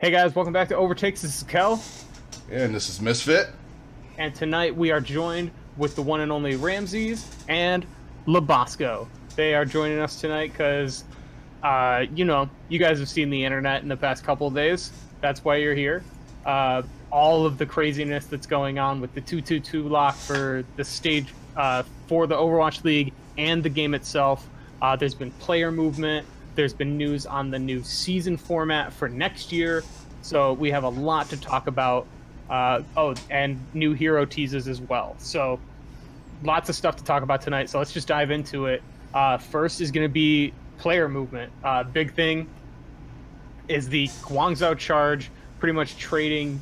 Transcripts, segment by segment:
Hey guys, welcome back to Overtakes. This is Kel, And this is Misfit. and tonight we are joined with the one and only Ramases and LoBosco. They are joining us tonight because, you guys have seen the internet in the past couple of days. That's why you're here. All of the craziness that's going on with the 222 lock for the stage for the Overwatch League and the game itself. There's been player movement. There's been news on the new season format for next year. So we have a lot to talk about. And new hero teases as well. So lots of stuff to talk about tonight. So let's just dive into it. First is going to be player movement. Big thing is the Guangzhou charge, pretty much trading.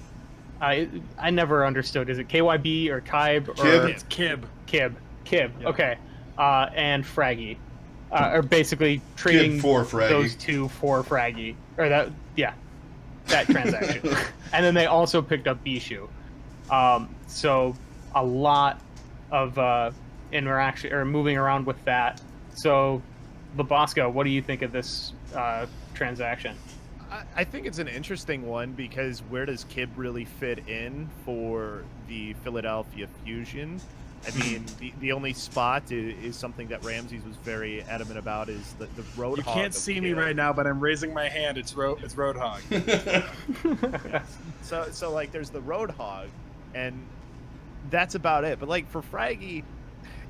I never understood. Is it KYB or Kyb? Kib. It's Kib. Kib. Yeah. Okay. And Fraggy. Or basically trading Kib for Fraggy. those two for Fraggy. Or that, yeah, that transaction. And then they also picked up Bishu. So a lot of interaction or moving around with that. So, LoBosco, what do you think of this transaction? I think it's an interesting one because where does Kib really fit in for the Philadelphia Fusion? I mean, the only spot is something that Ramses was very adamant about is the Roadhog. You can't see me right now, but I'm raising my hand. It's Roadhog. So like there's the Roadhog, and that's about it. But like for Fraggy,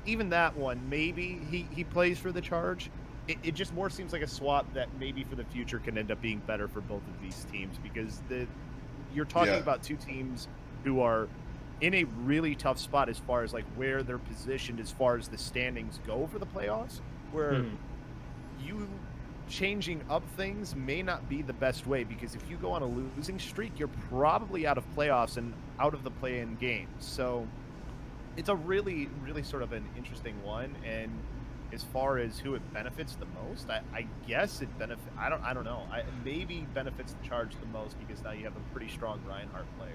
even that one, maybe he plays for the charge. It just more seems like a swap that maybe for the future can end up being better for both of these teams because you're talking about two teams who are in a really tough spot as far as like where they're positioned as far as the standings go for the playoffs, where you changing up things may not be the best way because if you go on a losing streak, you're probably out of playoffs and out of the play-in games. So it's a really, really sort of an interesting one. And as far as who it benefits the most, I guess it benefits. I don't know. Maybe benefits the charge the most because now you have a pretty strong Reinhardt player.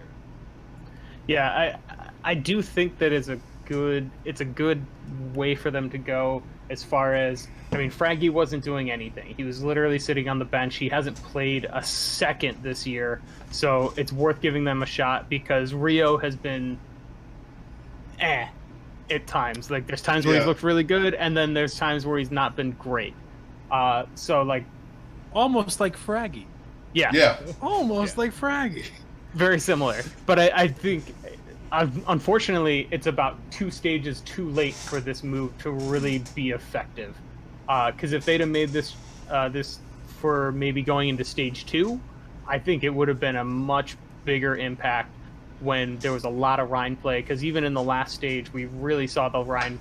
Yeah, I do think that it's a good way for them to go as far as, I mean, Fraggy wasn't doing anything. He was literally sitting on the bench. He hasn't played a second this year, so it's worth giving them a shot because Rio has been at times. Like there's times where he's looked really good, and then there's times where he's not been great. So like Almost like Fraggy. yeah. Almost like Fraggy. Very similar, but I think, unfortunately, it's about 2 stages too late for this move to really be effective. Because if they'd have made this for maybe going into stage 2, I think it would have been a much bigger impact when there was a lot of Rhine play. Because even in the last stage, we really saw the Rhine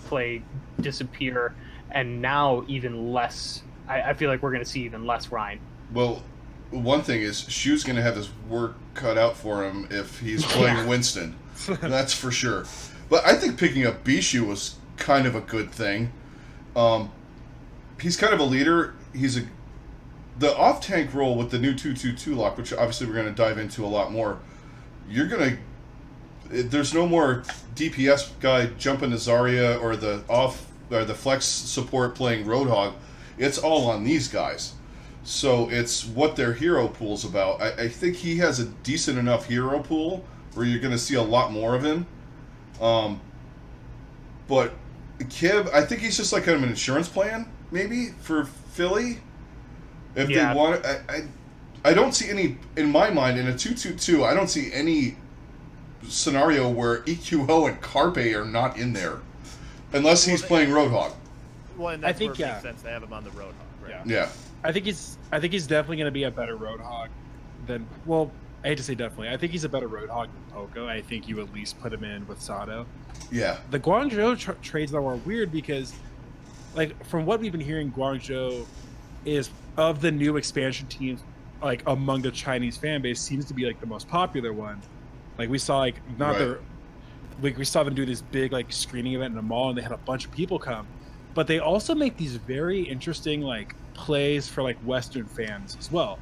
play disappear, and now even less. I feel like we're going to see even less Rhine. Well, one thing is, Shu's going to have his work cut out for him if he's playing Winston. That's for sure. But I think picking up Bishu was kind of a good thing. He's kind of a leader. The off-tank role with the new 222 lock, which obviously we're going to dive into a lot more. There's no more DPS guy jumping to Zarya or the flex support playing Roadhog. It's all on these guys. So it's what their hero pool's about. I think he has a decent enough hero pool where you're going to see a lot more of him. But Kib, I think he's just like kind of an insurance plan, maybe, for Philly. If they want I don't see any, in my mind, in a 2-2-2, I don't see any scenario where EQO and Carpe are not in there. Unless he's playing Roadhog. Well, and that's where it makes sense to have him on the Roadhog, right? Yeah. I think he's definitely going to be a better Roadhog than. Well, I hate to say definitely. I think he's a better Roadhog than Poco. I think you at least put him in with Sato. Yeah. The Guangzhou trades though are weird because, like, from what we've been hearing, Guangzhou is of the new expansion teams, like among the Chinese fan base, seems to be like the most popular one. Like we saw, we saw them do this big like screening event in a mall, and they had a bunch of people come. But they also make these very interesting like plays for like Western fans as well.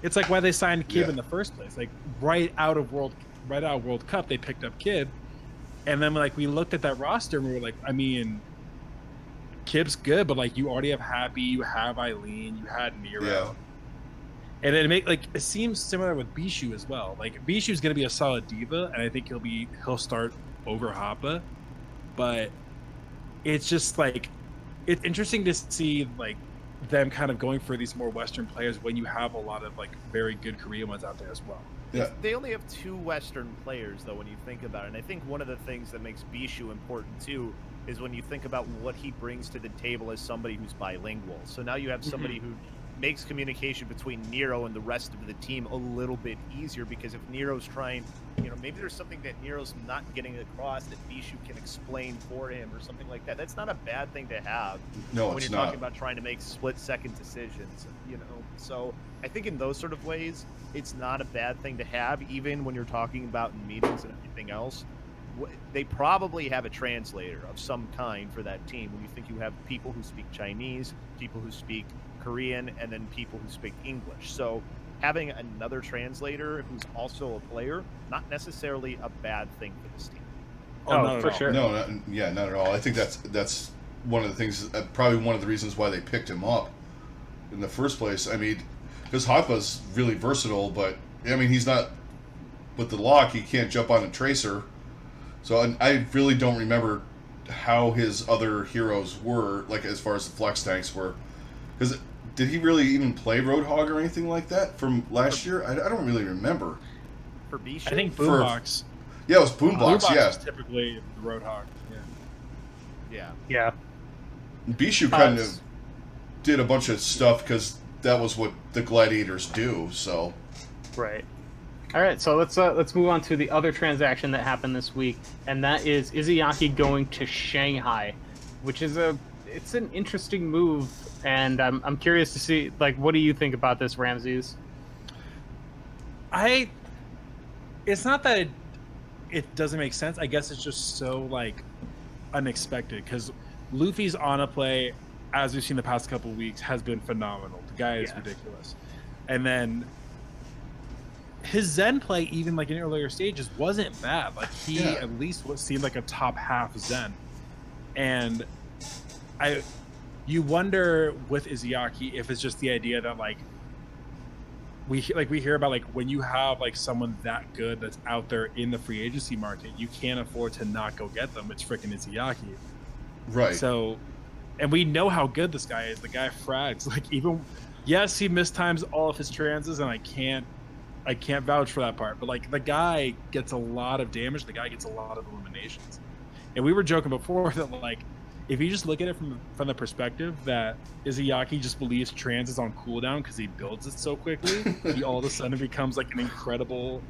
It's like why they signed Kib in the first place. Like right out of World Cup, they picked up Kib, and then like we looked at that roster and we were like, I mean, Kib's good, but like you already have Happy, you have Eileen, you had Nero. And it seems similar with Bishu as well. Like Bishu's going to be a solid diva, and I think he'll start over Hoppa, but it's just like it's interesting to see like them kind of going for these more Western players when you have a lot of like very good Korean ones out there as well. Yeah. They only have 2 Western players though when you think about it. And I think one of the things that makes Bishu important too is when you think about what he brings to the table as somebody who's bilingual. So now you have somebody who makes communication between Nero and the rest of the team a little bit easier, because if Nero's trying, maybe there's something that Nero's not getting across that Bishu can explain for him or something like that. That's not a bad thing to have. No, when it's you're not. talking about trying to make split-second decisions, So I think in those sort of ways, it's not a bad thing to have, even when you're talking about in meetings and everything else. They probably have a translator of some kind for that team. When you think you have people who speak Chinese, people who speak Korean, and then people who speak English. So having another translator who's also a player, not necessarily a bad thing for this team. Oh, for sure. No, not at all. I think that's one of the things, probably one of the reasons why they picked him up in the first place. I mean, because Hoppa's really versatile, but I mean, he's not with the lock. He can't jump on a tracer. So I really don't remember how his other heroes were, like as far as the flex tanks were. Because did he really even play Roadhog or anything like that from last year? I don't really remember. For Bishu? I think Boombox. Yeah, it was Boombox. Boombox Yeah, is typically the Roadhog. Yeah. Yeah. Bishu kind of did a bunch of stuff because that was what the Gladiators do. So Right. All right, so let's move on to the other transaction that happened this week, and that is Izayaki going to Shanghai, which is it's an interesting move, and I'm curious to see, like, what do you think about this, Ramses? It's not that it doesn't make sense. I guess it's just so like unexpected, because Luffy's Ana play, as we've seen the past couple of weeks, has been phenomenal. The guy is ridiculous, and then his Zen play, even like in earlier stages, wasn't bad. Like he at least seemed like a top half Zen, and you wonder with Izayaki if it's just the idea that like we hear about, like when you have like someone that good that's out there in the free agency market, you can't afford to not go get them. It's freaking Izayaki, right? So, and we know how good this guy is. The guy frags. Like even yes, he mistimes all of his transes, and I can't vouch for that part, but like the guy gets a lot of damage. The guy gets a lot of eliminations, and we were joking before that like if you just look at it from the perspective that Izayaki just believes trans is on cooldown because he builds it so quickly, he all of a sudden becomes like an incredible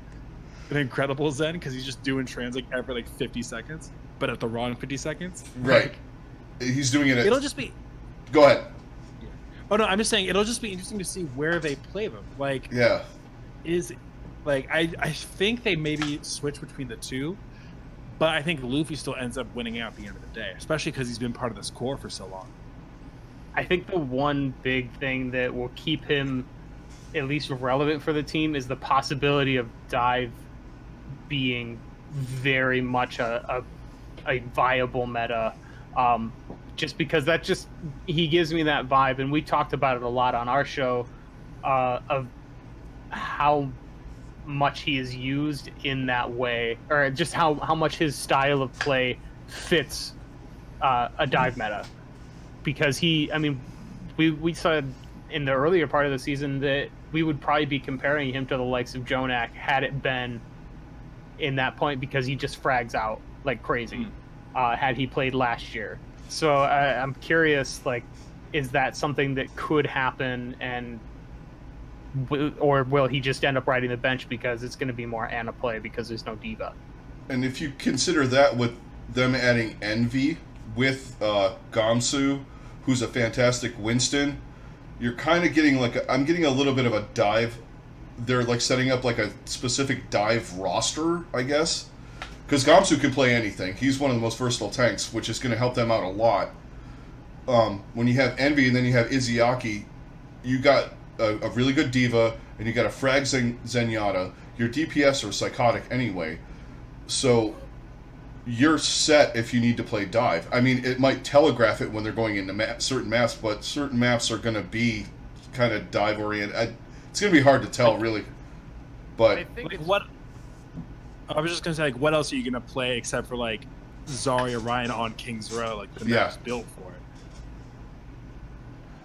Zen because he's just doing trans like every like 50 seconds, but at the wrong 50 seconds. Right. He's doing it. It'll just be. Go ahead. Oh no, I'm just saying it'll just be interesting to see where they play them. Like is like I think they maybe switch between the two, but I think Luffy still ends up winning out at the end of the day, especially because he's been part of this core for so long. I think the one big thing that will keep him at least relevant for the team is the possibility of dive being very much a viable meta, just because he gives me that vibe, and we talked about it a lot on our show, of how much he is used in that way, or just how much his style of play fits a dive meta, because we said in the earlier part of the season that we would probably be comparing him to the likes of Jonak had it been in that point, because he just frags out like crazy had he played last year. So I'm curious, like, is that something that could happen, or will he just end up riding the bench because it's going to be more Ana play because there's no diva? And if you consider that with them adding Envy with Gamsu, who's a fantastic Winston, you're kind of getting I'm getting a little bit of a dive. They're like setting up like a specific dive roster, I guess, because Gamsu can play anything. He's one of the most versatile tanks, which is going to help them out a lot. When you have Envy and then you have Izayaki, you got a really good diva, and you got a frag Zenyatta. Your DPS are psychotic anyway, so you're set if you need to play dive. I mean, it might telegraph it when they're going into certain maps, but certain maps are going to be kind of dive oriented. it's going to be hard to tell, really. But I think Like, it's, what? I was just gonna say, like, what else are you gonna play except for like Zarya Ryan on King's Row? Like the map's built for it.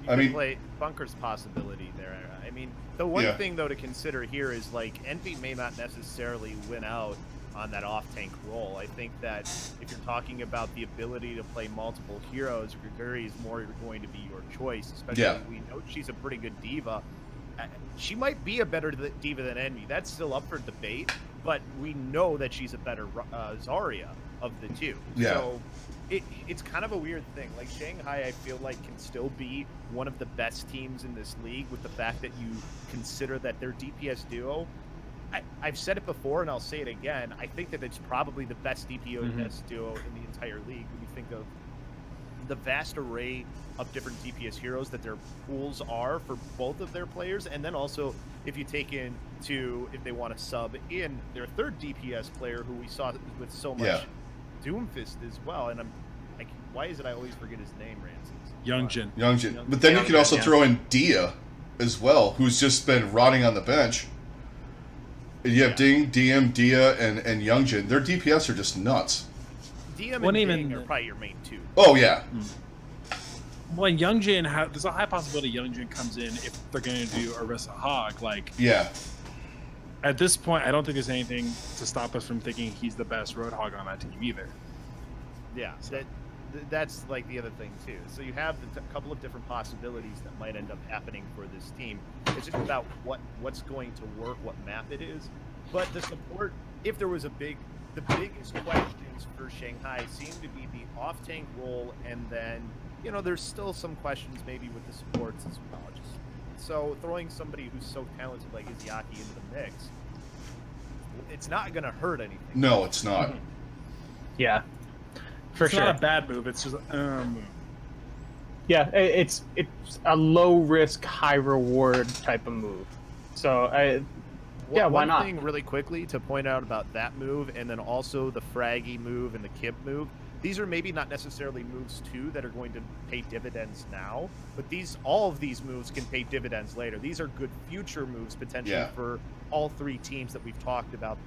you I could mean- play Bunker's possibility there. I mean, the one thing though to consider here is like Envy may not necessarily win out on that off-tank role. I think that if you're talking about the ability to play multiple heroes, Grigori is more going to be your choice. Especially we know she's a pretty good diva. She might be a better diva than Envy. That's still up for debate, but we know that she's a better Zarya of the two. Yeah. So it's kind of a weird thing. Like Shanghai, I feel like can still be one of the best teams in this league with the fact that you consider that their DPS duo. I've said it before and I'll say it again. I think that it's probably the best DPS duo in the entire league when you think of the vast array of different DPS heroes that their pools are for both of their players, and then also if you take into if they want to sub in their third DPS player who we saw with so much Doomfist as well. And I'm like, why is it I always forget his name, Ramses? Youngjin. But then you could also throw in Dia as well, who's just been rotting on the bench. And you have Ding, DM, Dia, and Youngjin. Their DPS are just nuts. DM and Ding are probably your main two. Oh, yeah. Well, Youngjin, there's a high possibility Youngjin comes in if they're going to do Orisa Hog. Like, at this point, I don't think there's anything to stop us from thinking he's the best Roadhog on that team either. Yeah, so that's like the other thing too. So you have a couple of different possibilities that might end up happening for this team. It's just about what's going to work, what map it is. But the support, if there was the biggest questions for Shanghai seem to be the off-tank role, and then, you know, there's still some questions maybe with the supports as well. So throwing somebody who's so talented like Izayaki into the mix, it's not going to hurt anything. No, it's not. Yeah, for sure. It's not a bad move. It's just move. Yeah, it's a low risk, high reward type of move. So why One not? thing really quickly to point out about that move, and then also the Fraggy move and the Kip move. These are maybe not necessarily moves too that are going to pay dividends now, but all of these moves can pay dividends later. These are good future moves potentially for all three teams that we've talked about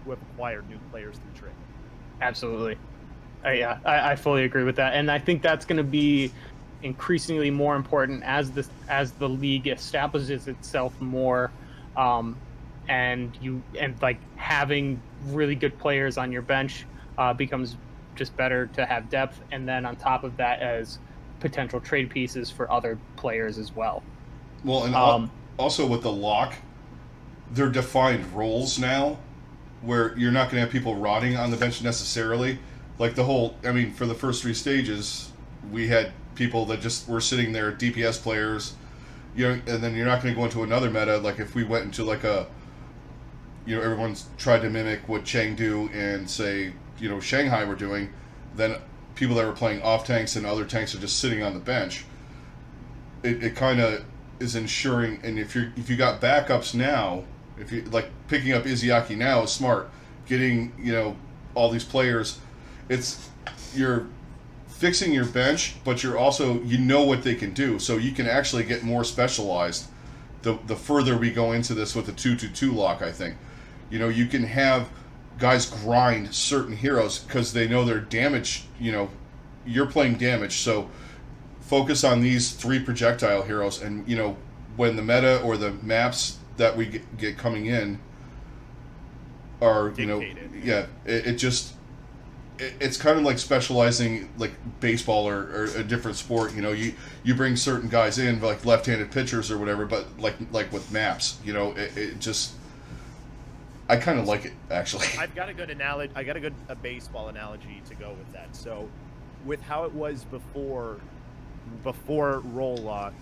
who have acquired new players through trade. Absolutely. I fully agree with that, and I think that's going to be increasingly more important as the league establishes itself more, and like having really good players on your bench becomes just better to have depth, and then on top of that as potential trade pieces for other players as well. Well, and also with the lock, they're defined roles now where you're not going to have people rotting on the bench necessarily. Like for the first three stages, we had people that just were sitting there, DPS players, you know, and then you're not going to go into another meta. Like if we went into like everyone's tried to mimic what Chengdu and say, Shanghai were doing, then people that were playing off tanks and other tanks are just sitting on the bench. It kind of is ensuring, and if you got backups now, if you like picking up Izayaki now is smart. Getting all these players, you're fixing your bench, but you're also what they can do, so you can actually get more specialized. The further we go into this with the 2-2-2 lock, I think, you can have guys grind certain heroes because they know their damage. You're playing damage, so focus on these 3 projectile heroes, and when the meta or the maps that we get coming in are dictated. It's kind of like specializing like baseball or a different sport. You bring certain guys in like left-handed pitchers or whatever, but like with maps, it just. I kind of like it, actually. I've got a good analogy. I got a baseball analogy to go with that. So, with how it was before role lock,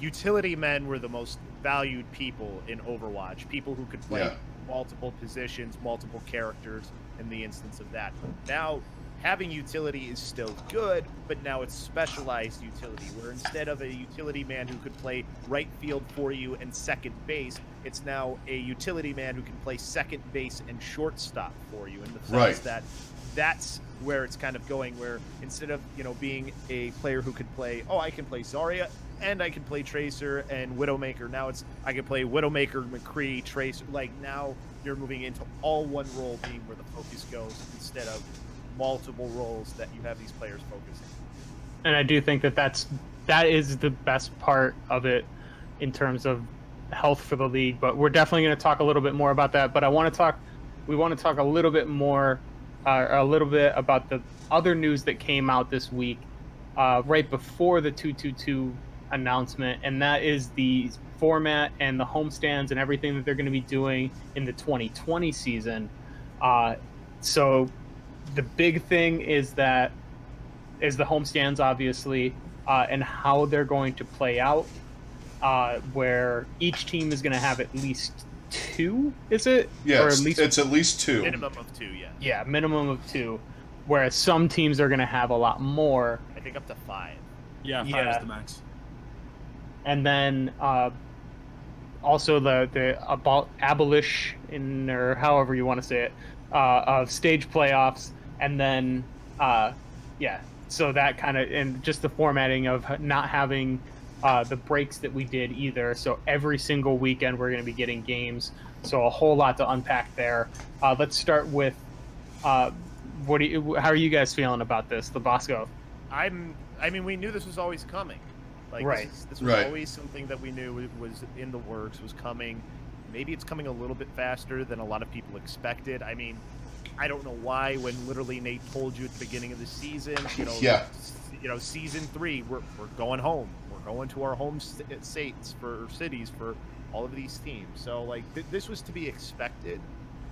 utility men were the most valued people in Overwatch. People who could play multiple positions, multiple characters. In the instance of that, now having utility is still good, but now it's specialized utility, where instead of a utility man who could play right field for you and second base, it's now a utility man who can play second base and shortstop for you. In the sense that that's where it's kind of going, where instead of being a player who could play, I can play Zarya and I can play Tracer and Widowmaker. Now I can play Widowmaker, McCree, Tracer. Like, now you're moving into all one role being where the focus goes instead of multiple roles that you have these players focusing. And I do think that is the best part of it in terms of health for the league. But we're definitely going to talk a little bit more about that. But we want to talk a little bit more, a little bit about the other news that came out this week, right before the 222 announcement, and that is the format and the homestands and everything that they're going to be doing in the 2020 season. So the big thing is the homestands, obviously, and how they're going to play out, where each team is going to have at least 2, is it? Yes, or at least, it's at least 2. Minimum of 2, yeah. Yeah, minimum of 2, whereas some teams are going to have a lot more. I think up to 5. Yeah, 5 Yeah. is the max. And then also the abolition, or however you want to say it, of stage playoffs, and then so that kind of, and just the formatting of not having the breaks that we did either. So every single weekend we're going to be getting games. So a whole lot to unpack there. Let's start with how are you guys feeling about this, LoBosco? I mean, we knew this was always coming. Like, Right. This was always something that we knew was in the works, was coming. Maybe it's coming a little bit faster than a lot of people expected. I mean, I don't know why, when literally Nate told you at the beginning of the season, season 3, we're going home. We're going to our home states for cities for all of these teams. So, like, this was to be expected.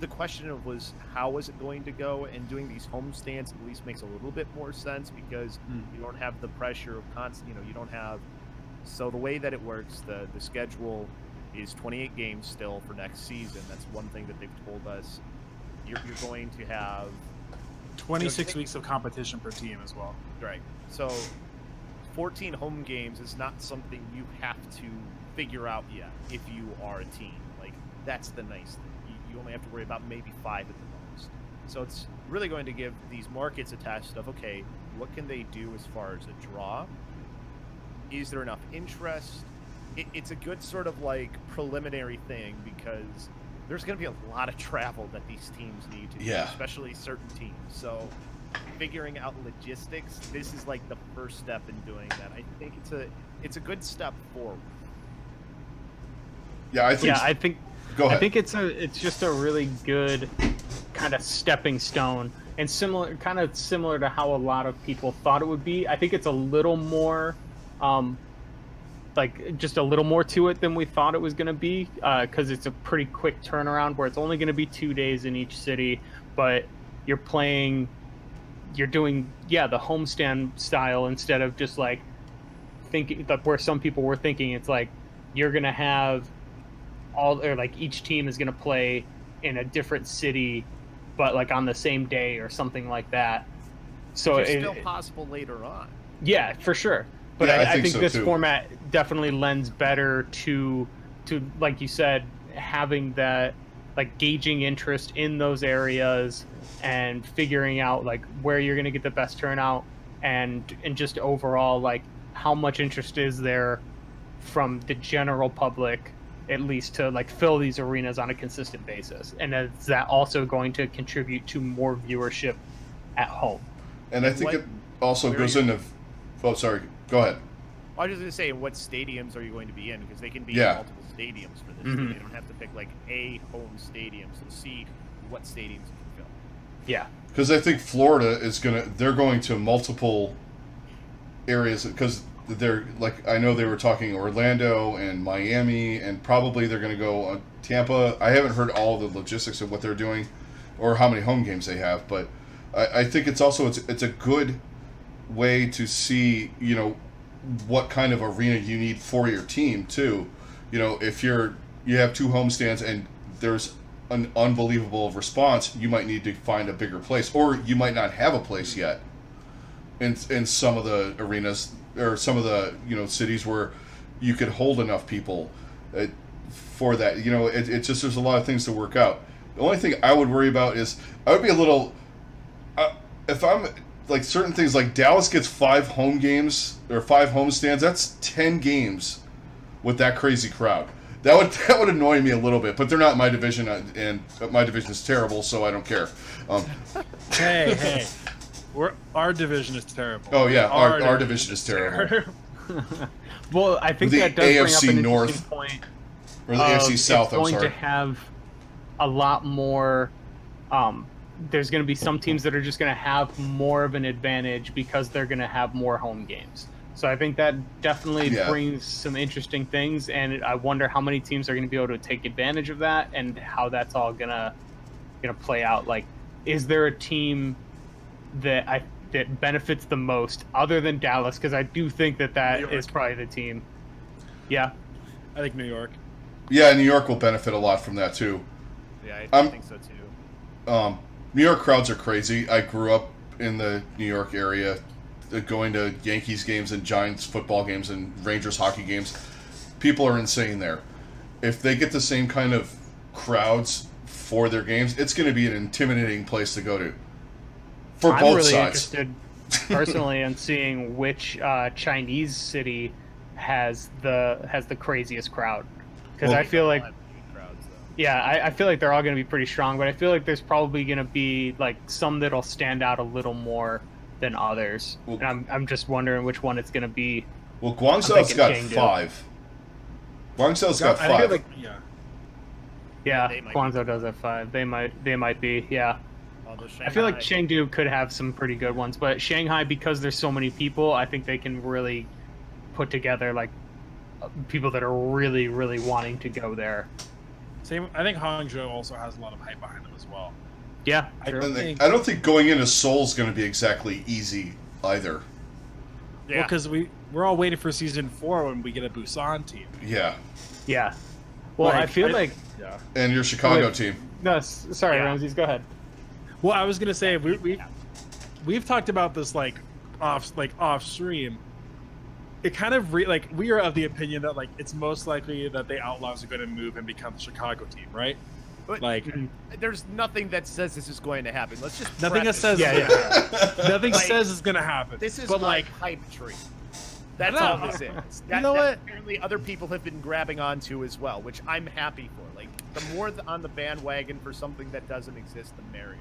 The question was, how was it going to go? And doing these homestands at least makes a little bit more sense, because you don't have the pressure of constant. You don't have. So the way that it works, the schedule is 28 games still for next season. That's one thing that they've told us. You're going to have 26 weeks of competition per team as well. Right. So 14 home games is not something you have to figure out yet if you are a team. Like, that's the nice thing. You only have to worry about maybe 5 at the most. So it's really going to give these markets a test of, okay, what can they do as far as a draw? Is there enough interest? It's a good sort of like preliminary thing, because there's going to be a lot of travel that these teams need to do, especially certain teams. So figuring out logistics, this is like the first step in doing that. I think it's a good step forward. Yeah, I think. Go ahead. I think it's just a really good kind of stepping stone, and similar to how a lot of people thought it would be. I think it's a little more, just a little more to it than we thought it was going to be, because it's a pretty quick turnaround where it's only going to be 2 days in each city, but you're doing the homestand style instead of just like thinking like where some people were thinking. It's like you're going to have each team is going to play in a different city, but like on the same day or something like that. So it's still possible later on. Yeah, for sure. But yeah, I think so this too. format definitely lends better to like you said, having that, like, gauging interest in those areas and figuring out like where you're going to get the best turnout, and just overall like how much interest is there from the general public, at least, to like fill these arenas on a consistent basis. And is that also going to contribute to more viewership at home? And I think it also goes into. Oh, sorry. Go ahead. I was just going to say, what stadiums are you going to be in? Because they can be in multiple stadiums for this. Mm-hmm. They don't have to pick like a home stadium to see what stadiums you can fill. Yeah. Because I think Florida they're going to multiple areas, because they're like, I know they were talking Orlando and Miami, and probably they're going to go on Tampa. I haven't heard all the logistics of what they're doing or how many home games they have, but I think it's a good way to see, what kind of arena you need for your team too. If you have 2 homestands and there's an unbelievable response, you might need to find a bigger place, or you might not have a place yet in some of the arenas or some of the cities where you could hold enough people for that. It's just, there's a lot of things to work out. The only thing I would worry about is I would be a little if I'm like certain things, like Dallas gets 5 home games or 5 homestands. That's 10 games with that crazy crowd. That would annoy me a little bit, but they're not in my division, and my division is terrible, so I don't care. Hey, our division is terrible. Oh yeah, our division is terrible. Well, I think The that does bring AFC up an North. interesting point. Or the AFC South, It's I'm going sorry. to have a lot more. There's going to be some teams that are just going to have more of an advantage because they're going to have more home games. So I think that definitely brings some interesting things, and I wonder how many teams are going to be able to take advantage of that, and how that's all gonna play out. Like, is there a team that benefits the most other than Dallas? Because I do think that is probably the team. Yeah, I think New York. Yeah, New York will benefit a lot from that too. Yeah, I think so too. New York crowds are crazy. I grew up in the New York area, going to Yankees games and Giants football games and Rangers hockey games. People are insane there. If they get the same kind of crowds for their games, it's going to be an intimidating place to go to. For I'm both really sides. interested personally in seeing which Chinese city has the craziest crowd, because I feel like I feel like they're all going to be pretty strong, but I feel like there's probably going to be like some that'll stand out a little more than others. Well, and I'm just wondering which one it's going to be. Well, Guangzhou's got Chengdu. 5. Guangzhou's got 5. I feel like, Yeah, They might Guangzhou does have 5. They might be. Yeah. Although I feel like Shanghai- Chengdu could have some pretty good ones, but Shanghai, because there's so many people, I think they can really put together like people that are really, really wanting to go there. same. I think Hangzhou also has a lot of hype behind them as well. Yeah, I true. I don't think going into Seoul's going to be exactly easy either. Yeah. Because we're all waiting for season 4 when we get a Busan team. Yeah. Yeah. Well, I feel like Yeah. And your Chicago Wait. team. no. Sorry, Yeah. Ramses, go ahead. Well, I was gonna say we've talked about this off stream. It kind of we are of the opinion that it's most likely that the Outlaws are going to move and become the Chicago team, right? But Mhm. there's nothing that says this is going to happen. Let's just Nothing that preface says nothing Like, says it's going to happen. this is but my hype tree. That's I all know. this is. You know what? Apparently, other people have been grabbing onto as well, which I'm happy for. Like, the more on the bandwagon for something that doesn't exist, the merrier.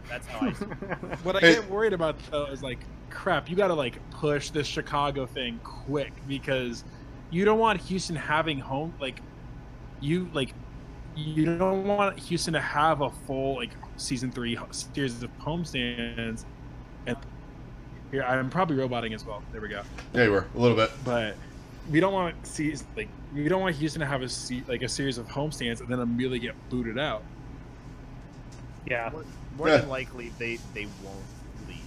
That's how I see it. What I get worried about though is crap. You got to push this Chicago thing quick because you don't want Houston having home you don't want Houston to have a full season 3 series of homestands. And here I'm probably roboting as well. There we go. Yeah, you were a little bit. But we don't want to see we don't want Houston to have a series of homestands and then immediately get booted out. Yeah. More than likely, they won't leave.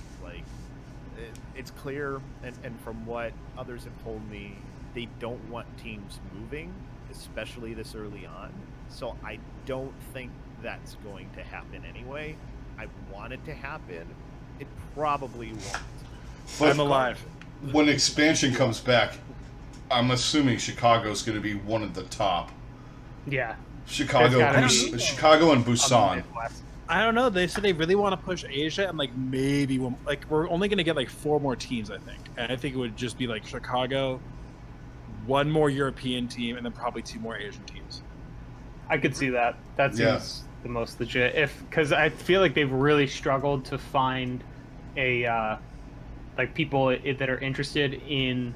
It's clear, and from what others have told me, they don't want teams moving, especially this early on. So I don't think that's going to happen anyway. I want it to happen. It probably won't. But I'm alive. when expansion comes back, I'm assuming Chicago's going to be one of the top. Yeah. Chicago It's gotta and be. Chicago and On the Busan. Midwest. I don't know. They said they really want to push Asia, and maybe we're only going to get 4 more teams, I think. And I think it would just be Chicago, 1 more European team, and then probably 2 more Asian teams. I could see that. That seems the most legit. Because I feel like they've really struggled to find a people that are interested in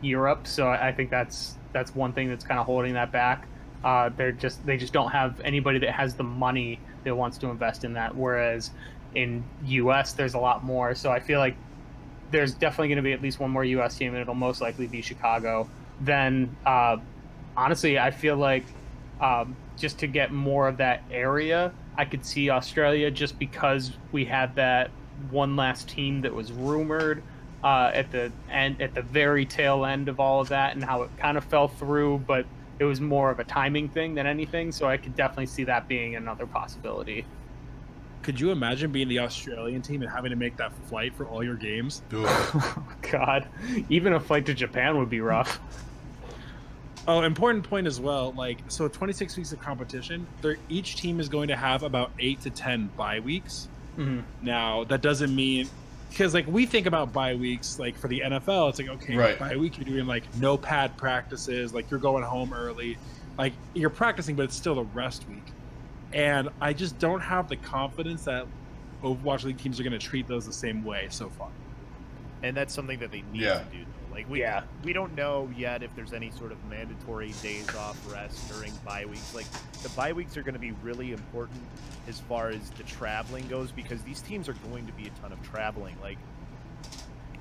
Europe. So I think that's one thing that's kind of holding that back. They just don't have anybody that has the money that wants to invest in that. Whereas in US, there's a lot more. So I feel like there's definitely going to be at least 1 more US team, and it'll most likely be Chicago. Then, honestly, I feel like just to get more of that area, I could see Australia, just because we had that one last team that was rumored at the very tail end of all of that, and how it kind of fell through, but it was more of a timing thing than anything. So I could definitely see that being another possibility. Could you imagine being the Australian team and having to make that flight for all your games? God, even a flight to Japan would be rough. Oh, important point as well. 26 weeks of competition. Each team is going to have about 8 to 10 bye weeks. Now, that doesn't mean, because like we think about bye weeks, like for the NFL, it's like, okay, bye week, you're doing like no pad practices, like you're going home early, like you're practicing, but it's still a rest week. And I just don't have the confidence that Overwatch League teams are going to treat those the same way so far. And that's something that they need to do. Like we don't know yet if there's any sort of mandatory days off rest during bye weeks. Like the bye weeks are going to be really important as far as the traveling goes, because these teams are going to be a ton of traveling. Like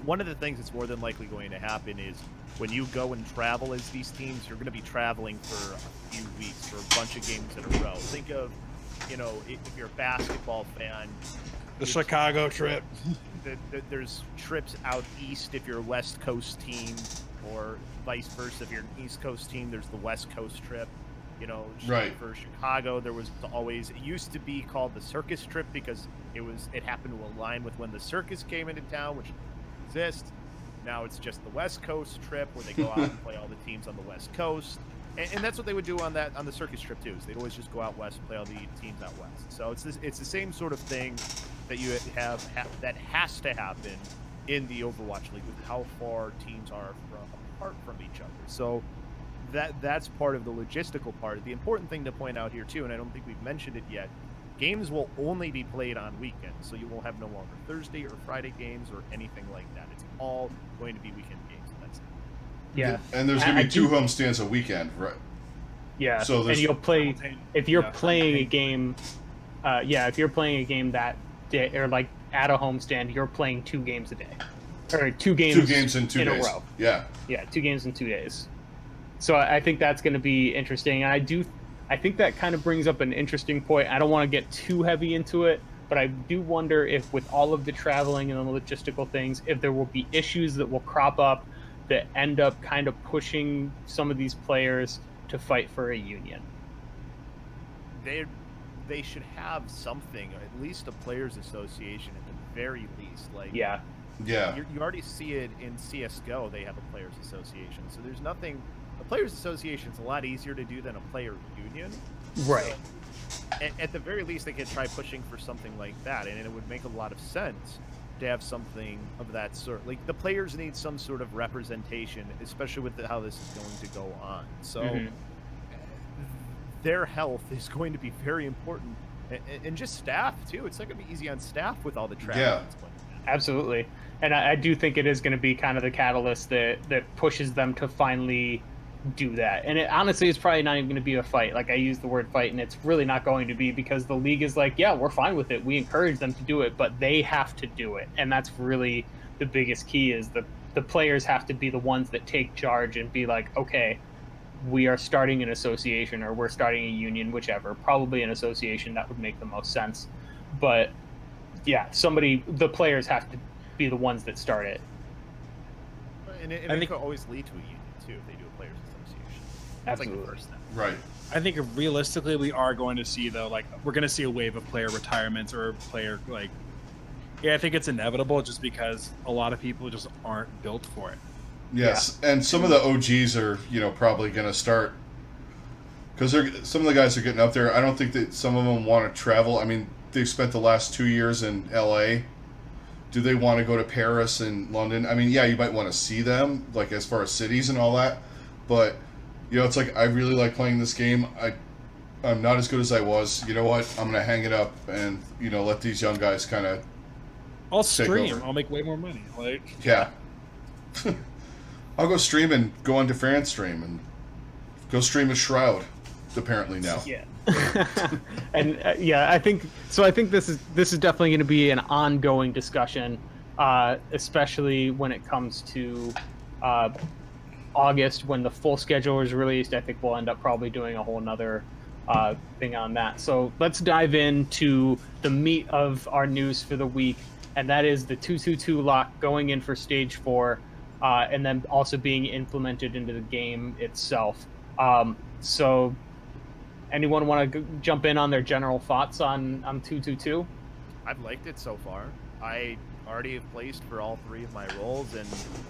one of the things that's more than likely going to happen is when you go and travel as these teams, you're going to be traveling for a few weeks for a bunch of games in a row. Think of, you know, if you're a basketball fan, the Chicago trip. There's trips out east if you're a West Coast team, or vice versa. If you're an East Coast team, there's the West Coast trip. You know, for Chicago, there was always, it used to be called the circus trip because it happened to align with when the circus came into town, which exists. Now it's just the West Coast trip where they go out and play all the teams on the West Coast. And that's what they would do on the circus trip too. Is they'd always just go out west and play all the teams out west. So it's the same sort of thing that you have that has to happen in the Overwatch League with how far teams are apart from each other. So that's part of the logistical part. The important thing to point out here too, and I don't think we've mentioned it yet, games will only be played on weekends. So you will have no longer Thursday or Friday games or anything like that. It's all going to be weekend games. That's it. Yeah, and there's going to be 2 homestands a weekend, right? Yeah, so and you'll play if you're playing a game. If you're playing a game that day, or like at a homestand, you're playing 2 games a day, or 2 games. 2 games in 2 days. A row. Yeah. Yeah, 2 games in 2 days. So I think that's going to be interesting. And I think that kind of brings up an interesting point. I don't want to get too heavy into it, but I do wonder if with all of the traveling and the logistical things, if there will be issues that will crop up that end up kind of pushing some of these players to fight for a union. They should have something, or at least a players' association at the very least. Like Yeah. You already see it in CS:GO. They have a players' association, so there's nothing. A players' association is a lot easier to do than a player union. Right. So, at the very least, they could try pushing for something like that, and it would make a lot of sense to have something of that sort. Like the players need some sort of representation, especially with how this is going to go on. So their health is going to be very important, and just staff too. It's not going to be easy on staff with all the travel. Yeah, absolutely. And I do think it is going to be kind of the catalyst that pushes them to finally do that. And honestly, it's probably not even going to be a fight. Like I use the word fight, and it's really not going to be, because the league is like, yeah, we're fine with it. We encourage them to do it, but they have to do it. And that's really the biggest key, is the players have to be the ones that take charge and be like, okay, we are starting an association, or we're starting a union, whichever. Probably an association, that would make the most sense. But yeah, the players have to be the ones that start it. And it could always lead to a union too if they do a players association. That's Absolutely. Like the first step. Right. I think realistically, we are going to see, though, like we're going to see a wave of player retirements or player I think it's inevitable, just because a lot of people just aren't built for it. Yes, and some of the OGs are, probably going to start, because some of the guys are getting up there. I don't think that some of them want to travel. I mean, they've spent the last 2 years in LA. Do they want to go to Paris and London? I mean, yeah, you might want to see them, like as far as cities and all that. But, it's like, I really like playing this game. I'm not as good as I was. You know what? I'm going to hang it up and, let these young guys kind of I'll stream. I'll make way more money. Yeah. I'll go stream and go on to France stream and go stream a Shroud, apparently now. Yeah. And I think this is definitely going to be an ongoing discussion, especially when it comes to August, when the full schedule is released. I think we'll end up probably doing a whole nother thing on that. So let's dive into the meat of our news for the week, and that is the 2-2-2 lock going in for stage 4, and then also being implemented into the game itself. So anyone want to jump in on their general thoughts on 2-2-2? I've liked it so far. I already have placed for all 3 of my roles, and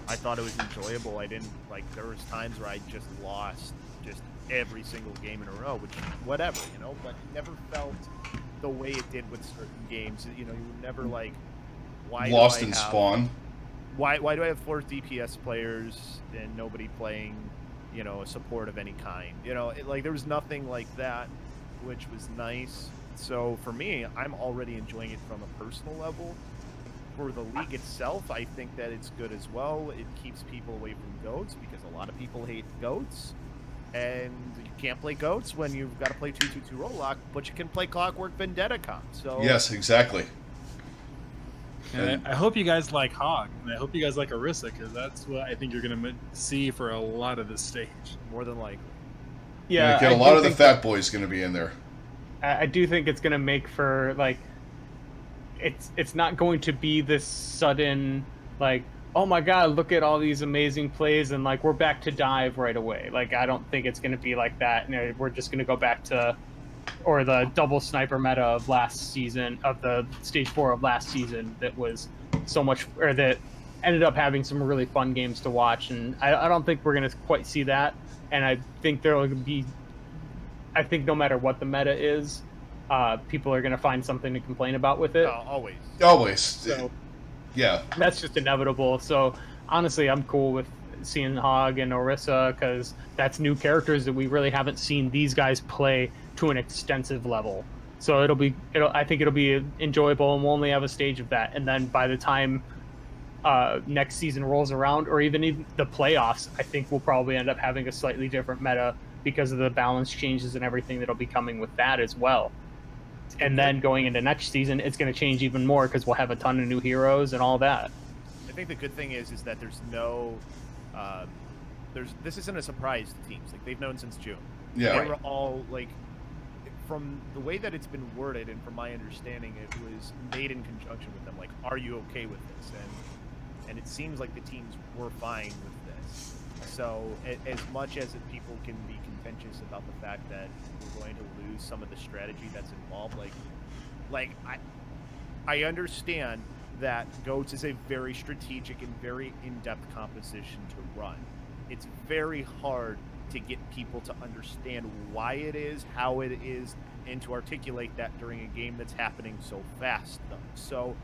I thought it was enjoyable. I didn't there was times where I just lost just every single game in a row, which whatever, but it never felt the way it did with certain games. You know, you were never like, why Lost do I in have, Spawn. Why do I have 4 DPS players and nobody playing, you know, a support of any kind? You know, like there was nothing like that, which was nice. So for me, I'm already enjoying it from a personal level. For the league itself, I think that it's good as well. It keeps people away from goats because a lot of people hate goats. And you can't play goats when you've got to play 2-2-2 Roadlock, but you can play Clockwork Vendetta comp. So Yes, exactly. And I hope you guys like Hog, and I hope you guys like Orisa, because that's what I think you're going to see for a lot of this stage. more than likely. Yeah, a lot of the fat boys going to be in there. I do think it's going to make for, like, it's not going to be this sudden, like, oh my god, look at all these amazing plays, and, like, we're back to dive right away. Like, I don't think it's going to be like that. And we're just going to go back to, or the double sniper meta of last season, of the stage 4 of last season, that was so much, or that ended up having some really fun games to watch. And I don't think we're going to quite see that. And I think there will be, I think no matter what the meta is, people are going to find something to complain about with it. Always. Always. So Yeah. that's just inevitable. So honestly, I'm cool with seeing Hog and Orisa, because that's new characters that we really haven't seen these guys play to an extensive level. So I think it'll be enjoyable, and we'll only have a stage of that. And then by the time next season rolls around, or even the playoffs, I think we'll probably end up having a slightly different meta because of the balance changes and everything that'll be coming with that as well. And then going into next season, it's going to change even more because we'll have a ton of new heroes and all that. I think the good thing is that there's no, this isn't a surprise to teams. Like, they've known since June. Yeah. They were all like, from the way that it's been worded, and from my understanding, it was made in conjunction with them. Like, are you okay with this? And it seems like the teams were fine with this. So as much as people can be contentious about the fact that we're going to lose some of the strategy that's involved, like I understand that GOATS is a very strategic and very in-depth composition to run. It's very hard to get people to understand why it is, how it is, and to articulate that during a game that's happening so fast, though. So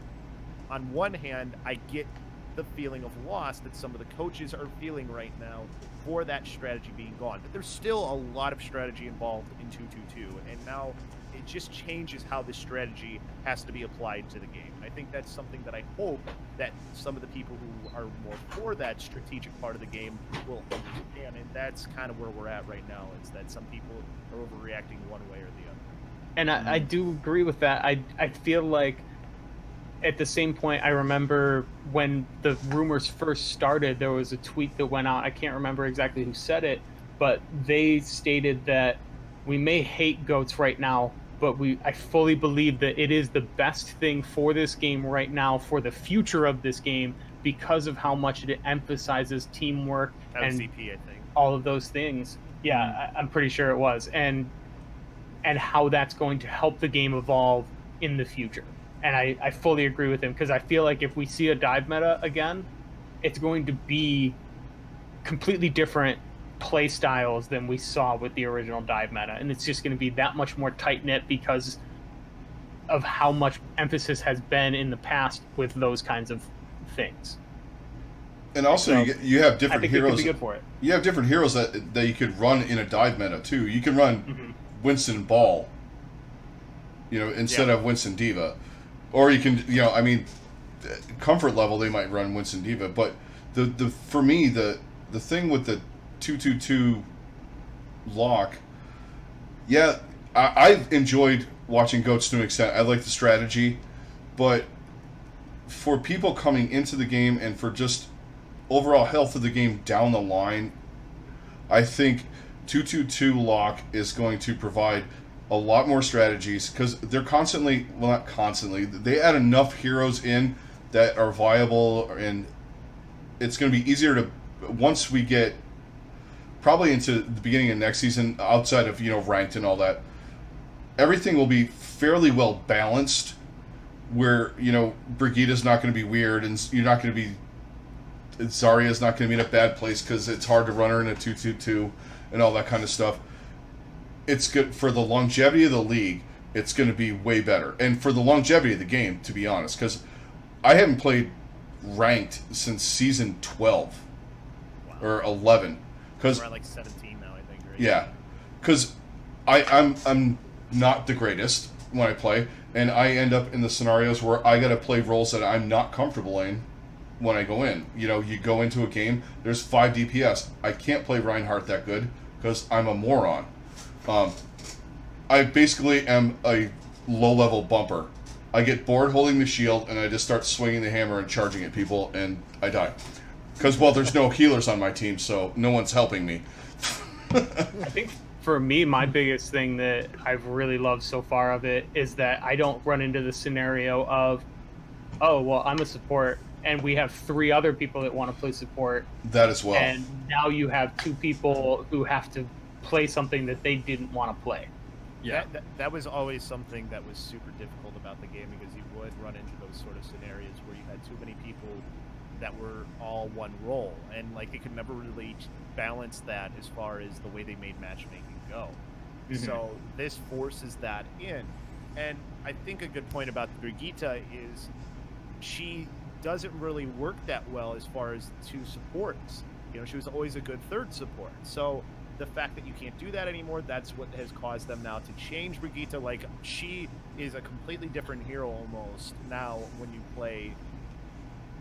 on one hand, I get the feeling of loss that some of the coaches are feeling right now for that strategy being gone. But there's still a lot of strategy involved in 2-2-2, and now it just changes how this strategy has to be applied to the game. I think that's something that I hope that some of the people who are more for that strategic part of the game will understand, and that's kind of where we're at right now, is that some people are overreacting one way or the other. And I do agree with that. I feel like at the same point, I remember when the rumors first started, there was a tweet that went out. I can't remember exactly who said it, but they stated that we may hate GOATs right now, but I fully believe that it is the best thing for this game right now, for the future of this game, because of how much it emphasizes teamwork and CP, I think. all of those things. Yeah, I'm pretty sure it was. And how that's going to help the game evolve in the future. And I fully agree with him, because I feel like if we see a dive meta again, it's going to be completely different play styles than we saw with the original dive meta. And it's just going to be that much more tight-knit because of how much emphasis has been in the past with those kinds of things. And also, So, you have different I think heroes. it could be good for it. You have different heroes that you could run in a dive meta, too. You can run Winston Ball, instead of Winston Diva. Or you can, comfort level, they might run Winston Diva. But for me, the thing with the 2-2-2 lock, I've enjoyed watching GOATS to an extent. I like the strategy. But for people coming into the game and for just overall health of the game down the line, I think 2-2-2 lock is going to provide a lot more strategies, because they're not constantly, they add enough heroes in that are viable, and it's going to be easier to, once we get probably into the beginning of next season, outside of ranked and all that, everything will be fairly well balanced, where Brigida's not going to be weird, and you're not going to be, Zarya's not going to be in a bad place because it's hard to run her in a 2-2-2 and all that kind of stuff. It's good for the longevity of the league. it's going to be way better. And for the longevity of the game, to be honest, because I haven't played ranked since season 12 or 11. Because we're at like 17 now, I think. Right? Yeah, because I'm not the greatest when I play, and I end up in the scenarios where I got to play roles that I'm not comfortable in when I go in. You know, you go into a game, there's 5 DPS. I can't play Reinhardt that good because I'm a moron. I basically am a low-level bumper. I get bored holding the shield, and I just start swinging the hammer and charging at people, and I die. Because, well, there's no healers on my team, so no one's helping me. I think for me, my biggest thing that I've really loved so far of it is that I don't run into the scenario of, oh, well, I'm a support, and we have 3 other people that want to play support. That as well. And now you have 2 people who have to play something that they didn't want to play. Yeah, that was always something that was super difficult about the game, because you would run into those sort of scenarios where you had too many people that were all one role, and like they could never really balance that as far as the way they made matchmaking go. Mm-hmm. So this forces that in, and I think a good point about Brigitte is she doesn't really work that well as far as 2 supports. You know, she was always a good 3rd support. So the fact that you can't do that anymore, that's what has caused them now to change Brigitte. Like, she is a completely different hero almost now when you play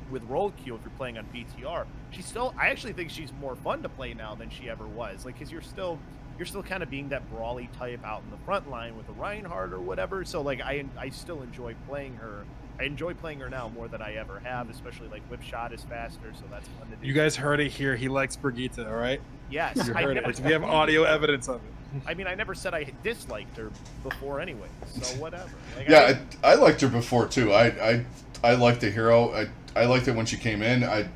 with role queue. If you're playing on BTR, I actually think she's more fun to play now than she ever was. Like, because you're still kind of being that brawly type out in the front line with a Reinhardt or whatever. So like I still enjoy playing her. I enjoy playing her now more than I ever have, especially like whip shot is faster, so that's fun to do. You guys heard it here. He likes Brigitte, all right? Yes. You heard it. We have audio evidence of it. I mean, I never said I disliked her before anyway, so whatever. Like, yeah, I liked her before too. I liked the hero. I liked it when she came in. I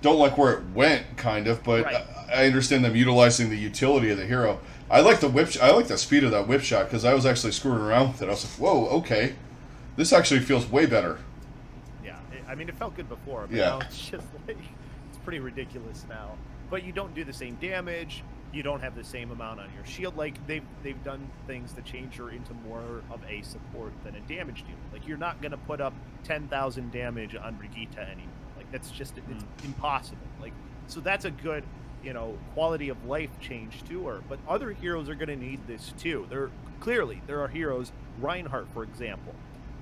don't like where it went, kind of, but right. I understand them utilizing the utility of the hero. I like the whip. I like the speed of that whip shot because I was actually screwing around with it. I was like, whoa, okay. This actually feels way better. Yeah, I mean, it felt good before, but yeah. Now it's just like, it's pretty ridiculous now. But you don't do the same damage. You don't have the same amount on your shield. Like, they've done things to change her into more of a support than a damage dealer. Like, you're not going to put up 10,000 damage on Brigitte anymore. Like, that's just, it's impossible. Like, so that's a good, quality of life change to her. But other heroes are going to need this too. There are heroes, Reinhardt, for example.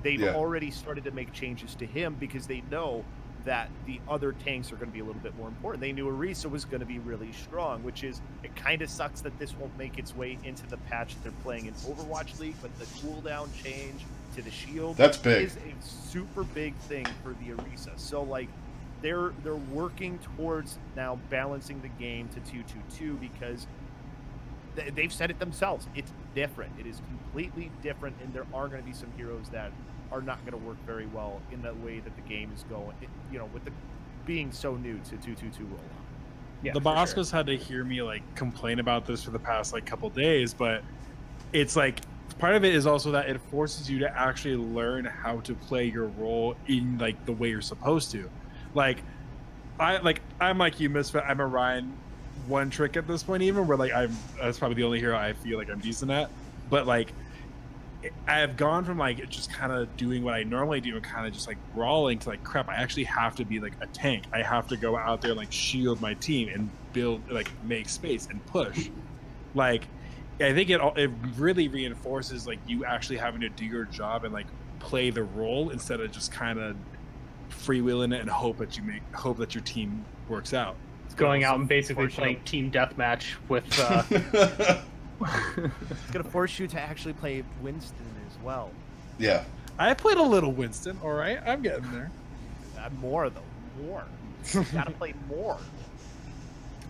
They've already started to make changes to him because they know that the other tanks are going to be a little bit more important. They knew Orisa was going to be really strong, which is, it kind of sucks that this won't make its way into the patch that they're playing in Overwatch League, but the cooldown change to the shield that's big. Is a super big thing for the Orisa. So, like, they're working towards now balancing the game to 2-2-2 because they've said it themselves. It's different. It is completely different, and there are going to be some heroes that are not going to work very well in the way that the game is going, with the being so new to 2-2-2 rollout. Yeah, the Boscos had to hear me complain about this for the past couple days, but it's part of it is also that it forces you to actually learn how to play your role in the way you're supposed to. I'm like you, Misfit. I'm a Ryan one trick at this point, even where that's probably the only hero I feel like I'm decent at. But I have gone from just kind of doing what I normally do and kind of just brawling to crap. I actually have to be a tank. I have to go out there and shield my team and build make space and push. I think it really reinforces you actually having to do your job and play the role instead of just kind of freewheeling it and hope that your team works out. It's going out and basically playing team deathmatch with. It's gonna force you to actually play Winston as well. Yeah, I played a little Winston. All right, I'm getting there. More though, more. You gotta play more.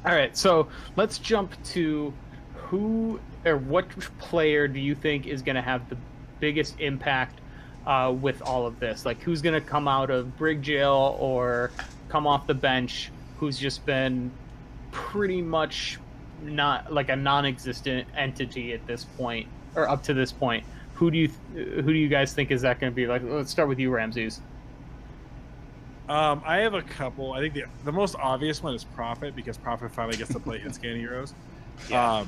All right, so let's jump to who or what player do you think is going to have the biggest impact with all of this? Who's going to come out of Brig Jail or come off the bench? Who's just been pretty much not a non-existent entity at this point or up to this point? Who do you guys think is that going to be? Let's start with you, Ramses. I have a couple. I think the most obvious one is Prophet because Prophet finally gets to play hit scan heroes. Yeah.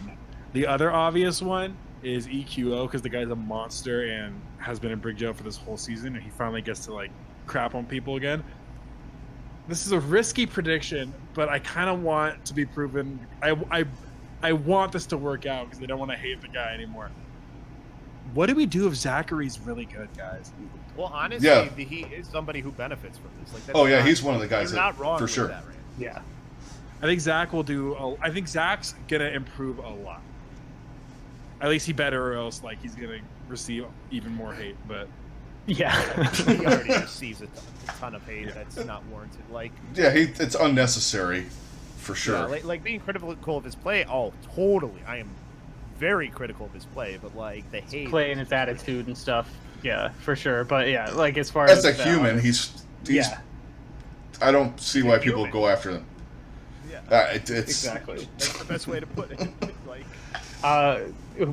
The other obvious one is EQO because the guy's a monster and has been in Brig Jail for this whole season, and he finally gets to like crap on people again. This is a risky prediction, but I kind of want to be proven. I want this to work out because I don't want to hate the guy anymore. What do we do if Zachary's really good, guys? Well, honestly, he is somebody who benefits from this. Like, that's he's one of the guys. You're not wrong for with sure. that, right? Yeah. I think Zach will do. I think Zach's gonna improve a lot. At least he better, or else like he's gonna receive even more hate. But Yeah. He already receives a ton of hate that's not warranted. Like, it's unnecessary, for sure. Yeah, like being critical of his play. Oh, totally. I am very critical of his play, but like the hate, play and his attitude and stuff. Yeah, for sure. But yeah, like as far as a human, he's yeah. I don't see why people go after him. Yeah, it's exactly. That's the best way to put it. Like,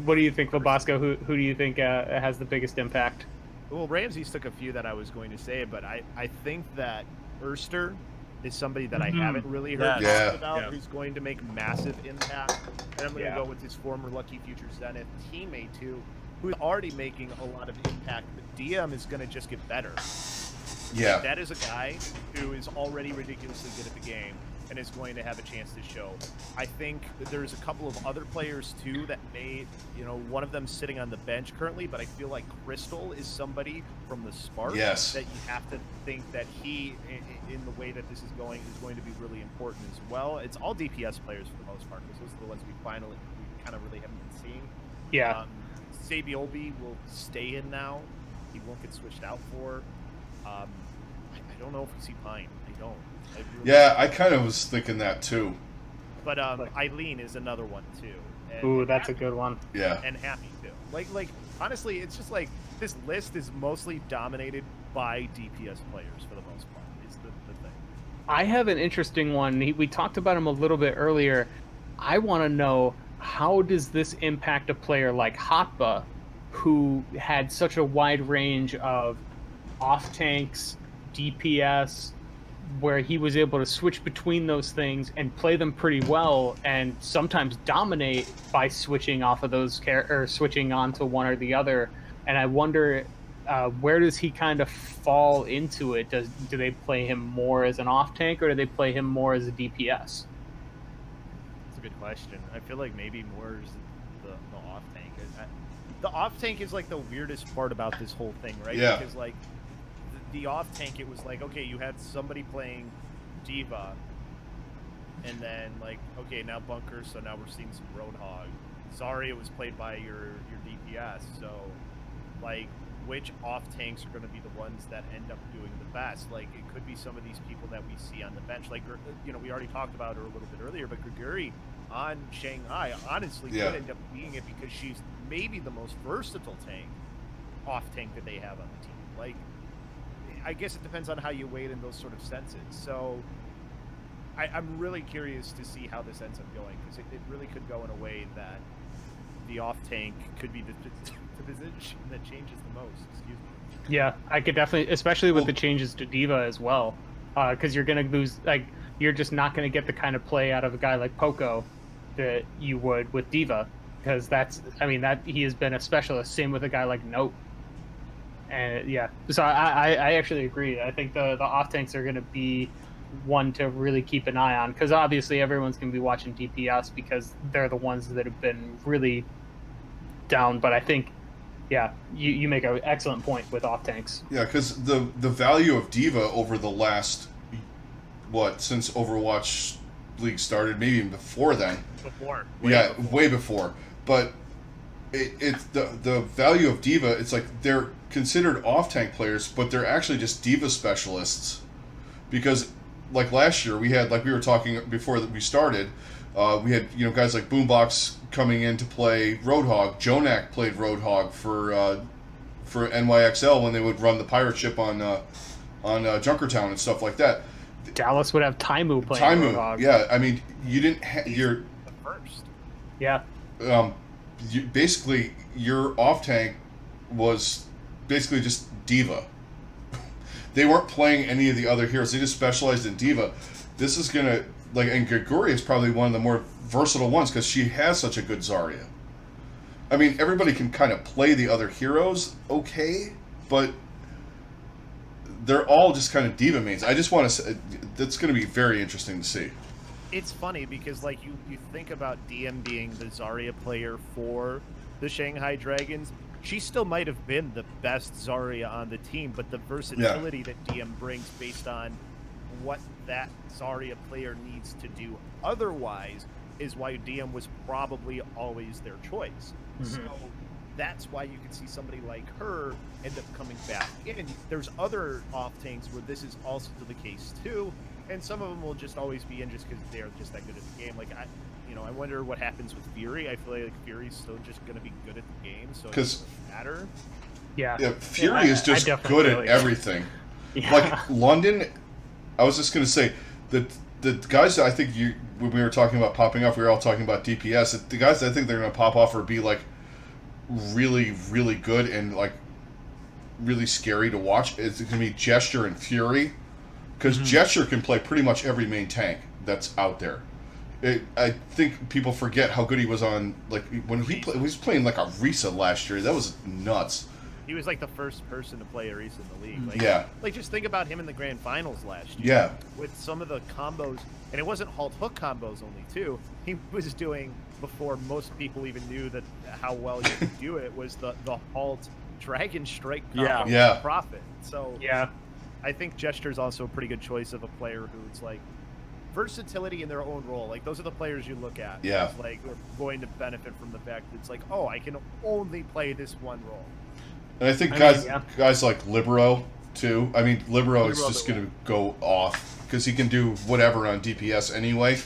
what do you think, LoBosco? Who do you think has the biggest impact? well, Ramses took a few that I was going to say, but I think that Erster is somebody that I haven't really heard talked about who's going to make massive impact. And I'm going to go with his former Lucky Future Zenith teammate too, who's already making a lot of impact. But DM is going to just get better. Yeah. That is a guy who is already ridiculously good at the game and is going to have a chance to show. I think that there's a couple of other players too that may, one of them sitting on the bench currently, but I feel like Crystal is somebody from the Spark that you have to think that he, in the way that this is going to be really important as well. It's all DPS players for the most part, because those are the ones we kind of really haven't been seeing. Yeah. Sabiolbi will stay in now. He won't get switched out for. I don't know if we see Pine. I don't. I kind of was thinking that too. But Eileen is another one too. And Ooh, that's a good one. Yeah. And Happy too. Like honestly, it's just like this list is mostly dominated by DPS players for the most part. Is the thing. I have an interesting one. We talked about him a little bit earlier. I want to know, how does this impact a player like Hotba, who had such a wide range of off tanks, DPS, where he was able to switch between those things and play them pretty well, and sometimes dominate by switching off of those or switching onto one or the other. And I wonder, where does he kind of fall into it? Do they play him more as an off tank, or do they play him more as a DPS? That's a good question. I feel like maybe more is the off tank. The off tank is like the weirdest part about this whole thing, right? Yeah. Because like the off tank, it was like, okay, you had somebody playing Diva, and then like, okay, now Bunker, so now we're seeing some Roadhog. Zarya was played by your DPS, so like, which off tanks are going to be the ones that end up doing the best? Like, it could be some of these people that we see on the bench, like, we already talked about her a little bit earlier, but Grigori on Shanghai honestly could end up being it, because she's maybe the most versatile off tank that they have on the team. Like, I guess it depends on how you weigh it in those sort of senses. So I'm really curious to see how this ends up going, because it really could go in a way that the off tank could be the position that changes the most. Excuse me. Yeah, I could definitely, especially with the changes to Diva as well, because you're going to lose, like, you're just not going to get the kind of play out of a guy like Poco that you would with Diva, because that he has been a specialist. Same with a guy like Note. And yeah, so I actually agree. I think the off tanks are going to be one to really keep an eye on, because obviously everyone's going to be watching DPS because they're the ones that have been really down. But I think, yeah, you make an excellent point with off tanks. Yeah, because the value of Diva over the last, since Overwatch League started, maybe even before then. Way before. But it's the value of Diva, it's like they're considered off-tank players, but they're actually just Diva specialists. Because, like last year, we had, like we were talking before that we started, we had guys like Boombox coming in to play Roadhog. Jonak played Roadhog for NYXL when they would run the pirate ship on Junkertown and stuff like that. Dallas would have Taimu playing Roadhog. Yeah, I mean, you didn't the first. Yeah. Basically, your off-tank was basically just Diva. They weren't playing any of the other heroes. They just specialized in Diva. This is going to, and Grigori is probably one of the more versatile ones, because she has such a good Zarya. I mean, everybody can kind of play the other heroes okay, but they're all just kind of diva mains. I just want to say, that's going to be very interesting to see. It's funny because, like, you think about DM being the Zarya player for the Shanghai Dragons. She still might have been the best Zarya on the team, but the versatility that DM brings based on what that Zarya player needs to do otherwise is why DM was probably always their choice. So that's why you can see somebody like her end up coming back in. There's other off tanks where this is also the case too, and some of them will just always be in just because they're just that good at the game. Like I wonder what happens with Fury. I feel like Fury's still just going to be good at the game, so it doesn't matter. Yeah, Fury is just good at everything. Yeah. Like London, I was just going to say that the guys that I think when we were talking about popping off, we were all talking about DPS. The guys that I think they're going to pop off or be like really, really good and like really scary to watch. It's going to be Gesture and Fury, because Gesture can play pretty much every main tank that's out there. I think people forget how good he was on, like, when he was playing like a Risa last year. That was nuts. He was like the first person to play Risa in the league. Like, yeah. Like, just think about him in the grand finals last year. Yeah. With some of the combos, and it wasn't halt hook combos only too. He was doing, before most people even knew that how well you could do it, was the halt dragon strike combo with Prophet. So yeah, I think Gesture's also a pretty good choice of a player who's like versatility in their own role. Like, those are the players you look at. Yeah. Like, are going to benefit from the fact that it's like, oh, I can only play this one role. And I think guys like Libero too. I mean, Libero is just going to go off because he can do whatever on DPS anyway,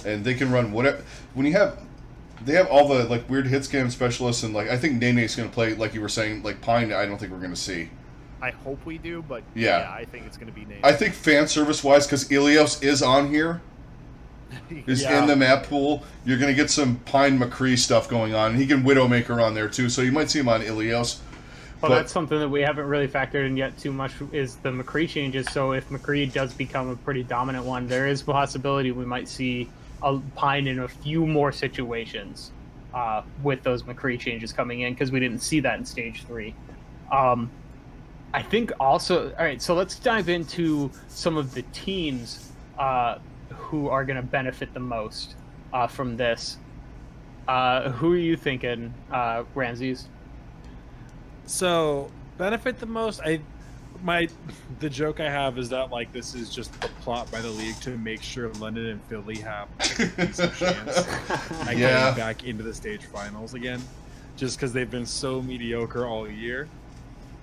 and they can run whatever. When they have all the like weird hit scam specialists, and like I think Nene's going to play, like you were saying, like Pine. I don't think we're going to see. I hope we do, but yeah I think it's going to be Nene. I think fan service wise, because Ilios is on here, is in the map pool. You're going to get some Pine McCree stuff going on, and he can Widowmaker on there too, so you might see him on Ilios. Well, that's something that we haven't really factored in yet too much, is the McCree changes. So if McCree does become a pretty dominant one, there is a possibility we might see a Pine in a few more situations with those McCree changes coming in, because we didn't see that in Stage 3. I think also... All right, so let's dive into some of the teams who are going to benefit the most from this. Who are you thinking, Ramses? So, benefit the most, the joke I have is that, like, this is just a plot by the league to make sure London and Philly have a decent chance at getting back into the stage finals again, just because they've been so mediocre all year.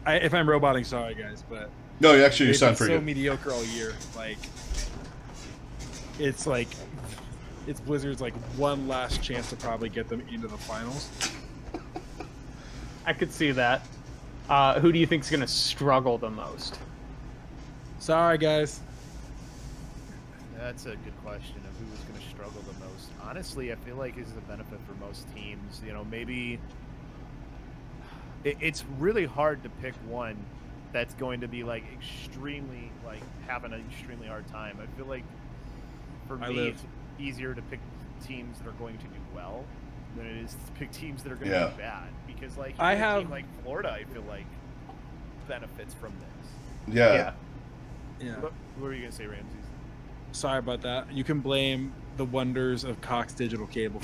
If I'm roboting, sorry guys, but no, actually you sound pretty so good. mediocre all year. It's Blizzard's like one last chance to probably get them into the finals. I could see that. Who do you think is going to struggle the most? Sorry, guys. That's a good question of who is going to struggle the most. Honestly, I feel like this is a benefit for most teams. You know, maybe it's really hard to pick one that's going to be like extremely, like, having an extremely hard time. I feel like for me, it's easier to pick teams that are going to do well than it is to pick teams that are going to be bad. Because, like, a team like Florida, I feel like, benefits from this. Yeah. What were you going to say, Ramses? Sorry about that. You can blame the wonders of Cox Digital Cable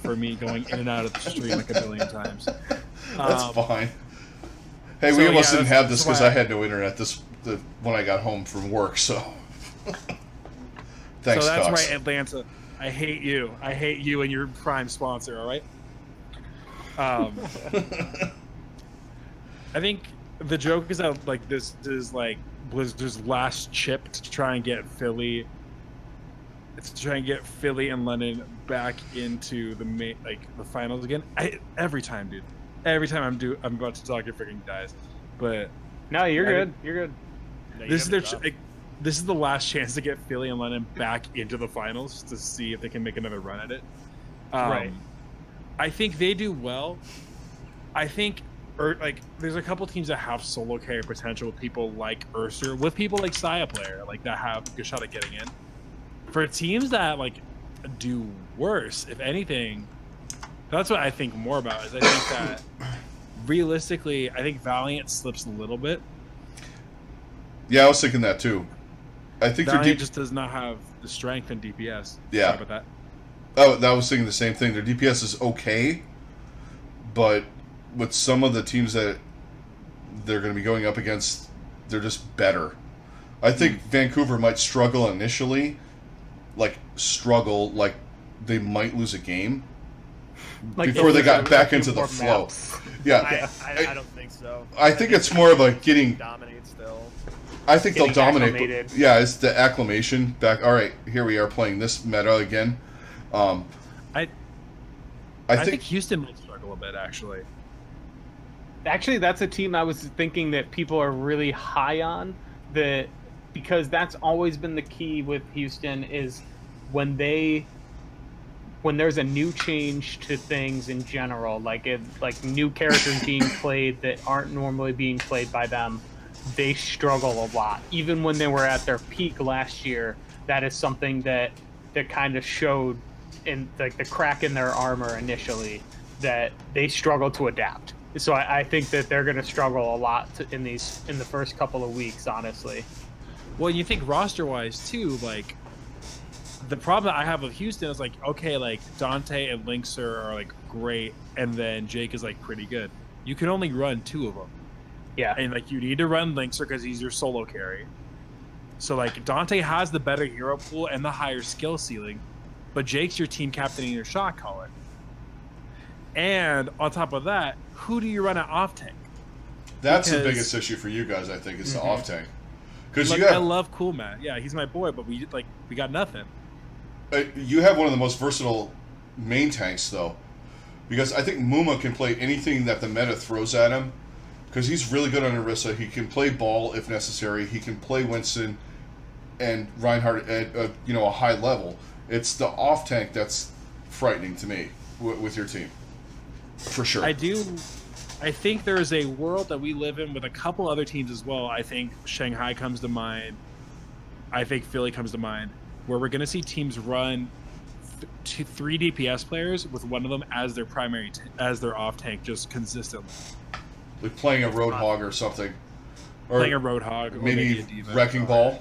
for me going in and out of the stream like a billion times. That's fine. Hey, we almost didn't have this because I had no internet when I got home from work, so... Thanks, so that's Cox. right, Atlanta. I hate you. I hate you and your prime sponsor, all right? I think the joke is that, like, this is like Blizzard's last chip to try and get Philly and London back into the finals again. Every time, dude. Every time I'm about to talk, it freaking dies. But no, you're good. You're good. No, this is this is the last chance to get Philly and London back into the finals to see if they can make another run at it. Right. I think they do well. I think, there's a couple teams that have solo carry potential with people like Urser, with people like Saya Player, like, that have a good shot at getting in. For teams that, like, do worse, if anything, That's what I think more about. Is I think that realistically, I think Valiant slips a little bit. Yeah, I was thinking that too. I think Valiant just does not have the strength in DPS. Yeah. Sorry about that. Oh, that was thinking the same thing. Their DPS is okay, but with some of the teams that they're going to be going up against, they're just better. I think Vancouver might struggle initially, like they might lose a game before they got back into the flow. Yeah, I don't think so. I think it's more of a getting. Dominate still. I think they'll dominate. Acclimated. But, yeah, it's the acclimation back. All right, here we are playing this meta again. I think Houston might struggle a bit, actually. Actually, that's a team I was thinking that people are really high on, because that's always been the key with Houston is when there's a new change to things in general, like new characters being played that aren't normally being played by them, they struggle a lot. Even when they were at their peak last year, that is something that kind of showed in like the crack in their armor initially, that they struggle to adapt. So I think that they're going to struggle a lot in the first couple of weeks, honestly. Well, you think roster-wise too, like the problem that I have with Houston is like, okay, like Dante and Linkser are like great, and then Jake is like pretty good. You can only run 2 of them. Yeah, and like you need to run Linkser because he's your solo carry. So like Dante has the better hero pool and the higher skill ceiling, but Jake's your team captain and your shot caller. And on top of that, who do you run at off tank? That's the biggest issue for you guys, I think, is the off tank. Because I love Cool Man. Yeah, he's my boy, but we got nothing. You have one of the most versatile main tanks, though, because I think Muma can play anything that the meta throws at him. Because he's really good on Orisa. He can play ball if necessary. He can play Winston and Reinhardt at a high level. It's the off tank that's frightening to me with your team, for sure. I think there is a world that we live in with a couple other teams as well. I think Shanghai comes to mind. I think Philly comes to mind, where we're going to see teams run 3 DPS players with one of them as their primary as their off tank, just consistently. Like playing a Roadhog or something. Or playing a Roadhog. Maybe a D.Va. Wrecking Ball.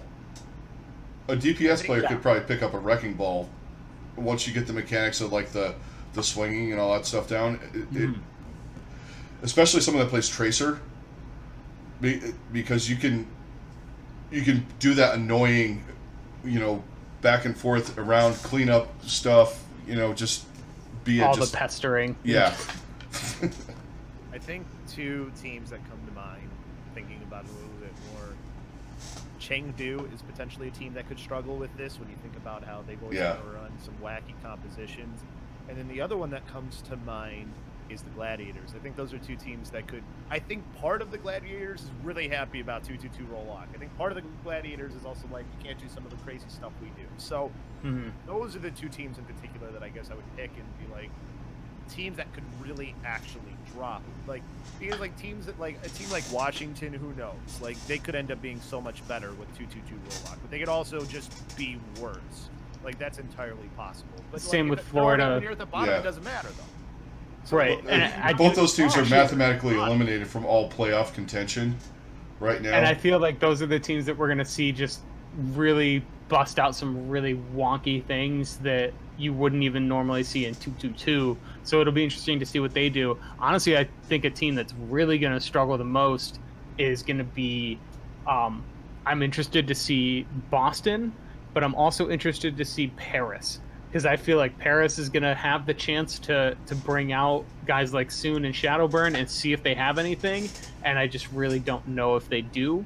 A DPS player could probably pick up a Wrecking Ball once you get the mechanics of like the swinging and all that stuff down. Especially someone that plays Tracer. Because you can do that annoying, back and forth around, clean up stuff, just be all the pestering. Yeah. I think 2 teams that come to mind, thinking about it a little bit more, Chengdu is potentially a team that could struggle with this when you think about how they've always had to run some wacky compositions. And then the other one that comes to mind is the Gladiators. I think those are 2 teams that could... I think part of the Gladiators is really happy about 2-2-2 roll-lock. I think part of the Gladiators is also like, you can't do some of the crazy stuff we do. So those are the 2 teams in particular that I guess I would pick and be like, teams that could really actually drop. Like, because like teams that like a team like Washington, who knows? Like they could end up being so much better with 2-2-2 roll-lock, but they could also just be worse. Like that's entirely possible. But same like, with Florida. When you're at the bottom, it doesn't matter though. So, right. And both those teams are mathematically eliminated from all playoff contention right now. And I feel like those are the teams that we're going to see just really bust out some really wonky things that you wouldn't even normally see in 2-2-2. So it'll be interesting to see what they do. Honestly, I think a team that's really going to struggle the most is going to be I'm interested to see Boston, but I'm also interested to see Paris. Because I feel like Paris is going to have the chance to bring out guys like Soon and Shadowburn and see if they have anything. And I just really don't know if they do.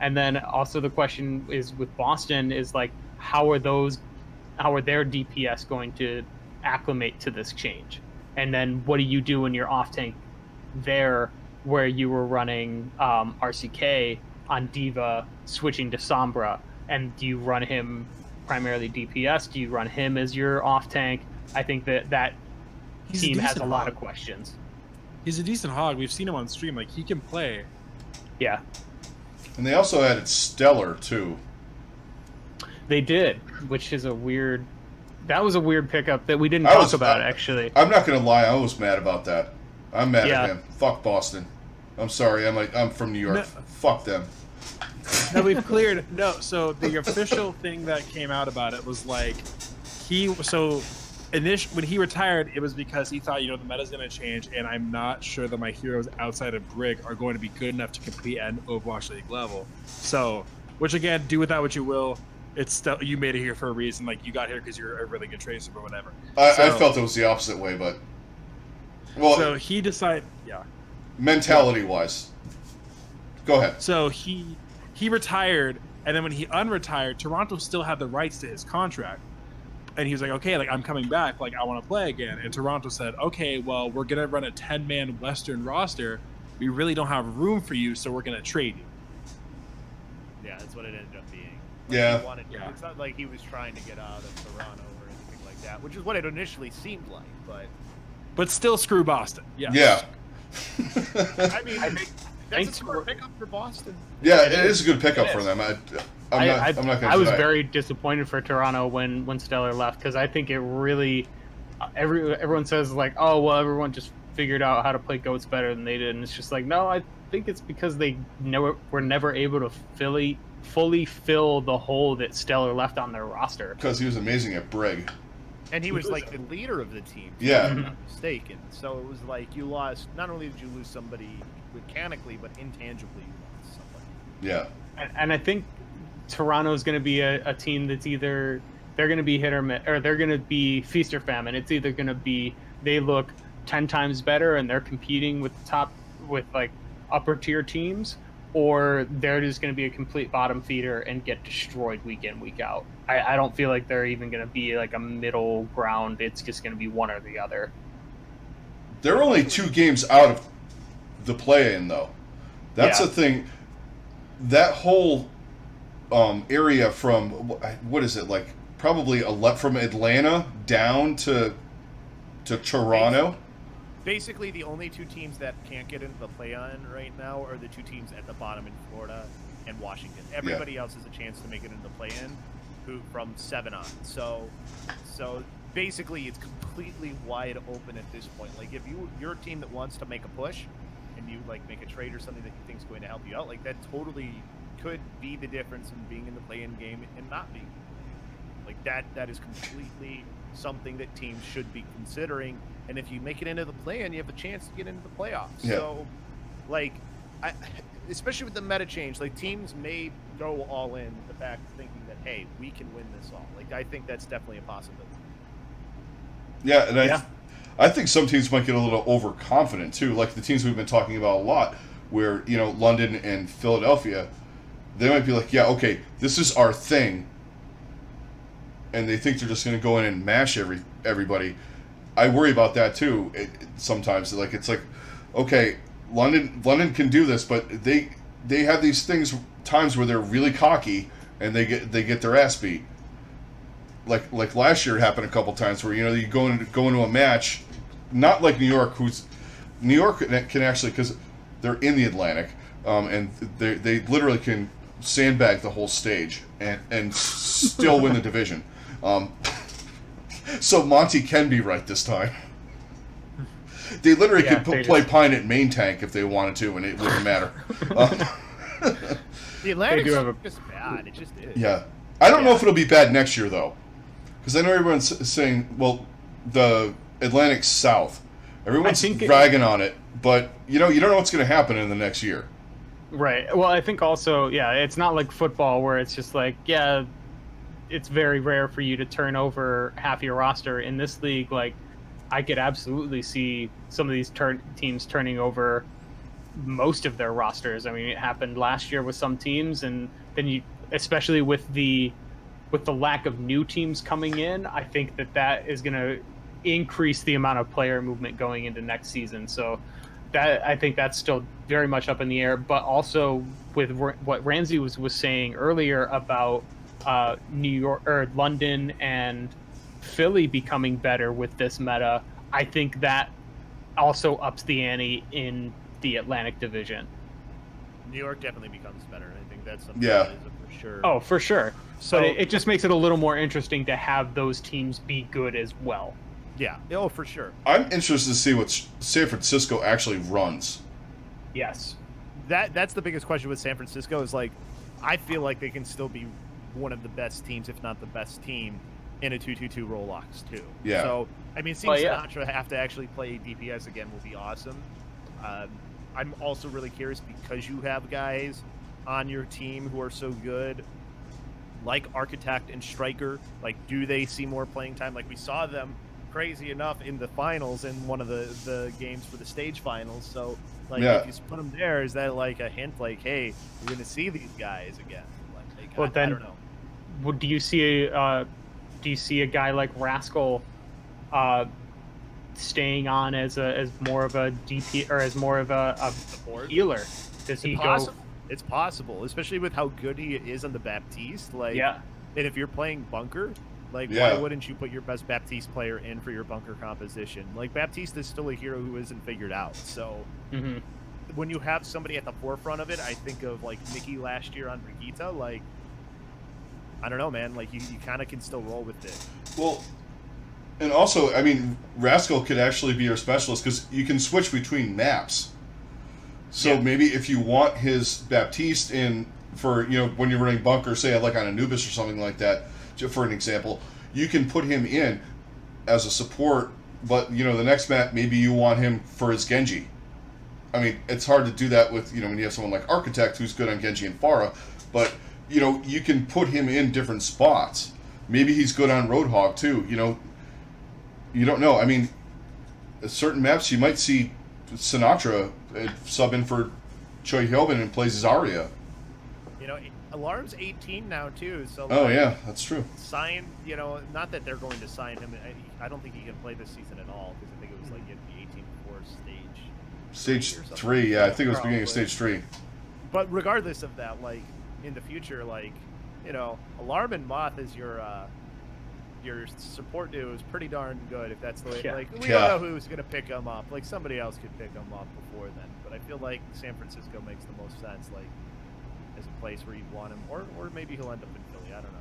And then also the question is with Boston is like, how are their DPS going to acclimate to this change? And then what do you do when you're off tank there where you were running RCK on D.Va switching to Sombra? And do you run him primarily DPS? Do you run him as your off tank? I think that team has a lot of questions. He's a decent hog. We've seen him on stream. Like, he can play. Yeah. And they also added Stellar, too. They did, which is a weird That was a weird pickup that we didn't I talk was- about, I- actually. I'm not gonna lie, I was mad about that. I'm mad Yeah. at him. Fuck Boston. I'm sorry. I'm from New York. No. Fuck them. No, we've cleared. No, so the official thing that came out about it was like when he retired, it was because he thought, the meta's going to change, and I'm not sure that my heroes outside of Brig are going to be good enough to compete at an Overwatch League level. So, which again, do with that what you will. It's still, you made it here for a reason. Like, you got here because you're a really good tracer or whatever. I felt it was the opposite way, but so he decided, mentality-wise. Go ahead. So he retired, and then when he unretired, Toronto still had the rights to his contract. And he was like, okay, like, I'm coming back, like, I want to play again. And Toronto said, okay, well, we're going to run a 10-man Western roster. We really don't have room for you, so we're going to trade you. Yeah, that's what it ended up being. Yeah. It's not like he was trying to get out of Toronto or anything like that, which is what it initially seemed like, but still screw Boston. Yeah. Yeah. I mean, that's a smart pickup for Boston. Yeah, it is a good pickup for them. I'm not going to I was very disappointed for Toronto when Stellar left, because I think it really everyone says like, oh well, everyone just figured out how to play goats better than they did, and it's just like, no, I think it's because they were never able to fully fill the hole that Stellar left on their roster. Because he was amazing at Brig. And he was like the leader of the team, Yeah. if I'm not mistaken. So it was like you lost. Not only did you lose somebody mechanically, but intangibly you lost somebody. Yeah. And I think Toronto's going to be a team that's either they're going to be hit or miss, or they're going to be feast or famine. It's either going to be they look 10 times better and they're competing with like upper tier teams, or they're just going to be a complete bottom feeder and get destroyed week in, week out. I don't feel like they're even going to be like a middle ground. It's just going to be one or the other. They're only 2 games out of the play-in, though. That's the thing. That whole area from, what is it, like probably from Atlanta down to Toronto. Basically, the only 2 teams that can't get into the play-in right now are the 2 teams at the bottom in Florida and Washington. Everybody else has a chance to make it into the play-in from 7 on. So basically, it's completely wide open at this point. Like, if you're a team that wants to make a push and you like make a trade or something that you think is going to help you out, like that totally could be the difference in being in the play-in game and not being. Like that is completely something that teams should be considering. And if you make it into the play-in, you have a chance to get into the playoffs. Yeah. So, like, especially with the meta change, like teams may go all in with the fact thinking that, hey, we can win this all. Like, I think that's definitely a possibility. Yeah, and I think some teams might get a little overconfident too, like the teams we've been talking about a lot, where London and Philadelphia, they might be like, yeah, okay, this is our thing, and they think they're just going to go in and mash everybody. I worry about that too. Sometimes, like it's like, okay, London can do this, but they have these times where they're really cocky and they get their ass beat. Like last year it happened a couple times where you go into a match, not like New York can actually, because they're in the Atlantic, and they literally can sandbag the whole stage and still win the division. So Monty can be right this time. They literally could play Pine at main tank if they wanted to, and it wouldn't matter. The Atlantic's just bad. It just is. Yeah. I don't know if it'll be bad next year, though. Because I know everyone's saying, well, the Atlantic South. Everyone's bragging on it, but you don't know what's going to happen in the next year. Right. Well, I think also, it's not like football where it's just like, it's very rare for you to turn over half your roster. In this league, like, I could absolutely see some of these teams turning over most of their rosters. I mean, it happened last year with some teams, and then especially with the lack of new teams coming in, I think that is going to increase the amount of player movement going into next season. So I think that's still very much up in the air. But also with what Ramsey was saying earlier about New York or London and Philly becoming better with this meta, I think that also ups the ante in the Atlantic division. New York definitely becomes better. I think that's something Yeah. that is a for sure. Oh, for sure. So But it just makes it a little more interesting to have those teams be good as well. yeah. Oh, for sure. I'm interested to see what San Francisco actually runs. Yes. That's the biggest question with San Francisco is like, I feel like they can still be one of the best teams, if not the best team, in a 2-2-2 Roblox too. Yeah. So I mean, seeing Well, yeah. Sinatra have to actually play DPS again will be awesome. I'm also really curious because you have guys on your team who are so good, like Architect and Striker. Like, do they see more playing time? Like we saw them, crazy enough, in the finals in one of the games for the stage finals. So like, Yeah. if you put them there, is that like a hint? Like, hey, we're going to see these guys again. Like Well, I then- don't know. Do you see a guy like Rascal staying on as more of a DP or as more of a Support? healer? Does he go? It's possible, especially with how good he is on the Baptiste. Like, Yeah. and if you're playing bunker, like, Yeah. why wouldn't you put your best Baptiste player in for your bunker composition? Like, Baptiste is still a hero who isn't figured out. So Hmm. when you have somebody at the forefront of it, I think of like Mickey last year on Brigitte. Like, I don't know, man. Like, you kind of can still roll with it. Well, and also, I mean, Rascal could actually be your specialist because you can switch between maps. So Yeah. maybe if you want his Baptiste in for, when you're running bunker, say like on Anubis or something like that, for an example, you can put him in as a support, but, the next map, maybe you want him for his Genji. I mean, it's hard to do that with, when you have someone like Architect who's good on Genji and Pharah, but, you can put him in different spots. Maybe he's good on Roadhog too, You don't know. I mean, at certain maps you might see Sinatra sub in for Choi Hyobin and plays Zarya. Alarm's 18 now too. So Oh like, yeah, that's true. sign. Not that they're going to sign him. I don't think he can play this season at all because I think it was like at the 18 before stage. Stage or something. 3, yeah, I think it was beginning of Probably. stage 3. But regardless of that, like in the future, like Alarm and Moth is your support duo is pretty darn good if that's the way. Yeah. Like we Yeah. don't know who's gonna pick him up. Like somebody else could pick him up before then. But I feel like San Francisco makes the most sense. Like as a place where you want him, or maybe he'll end up in Philly. I don't know.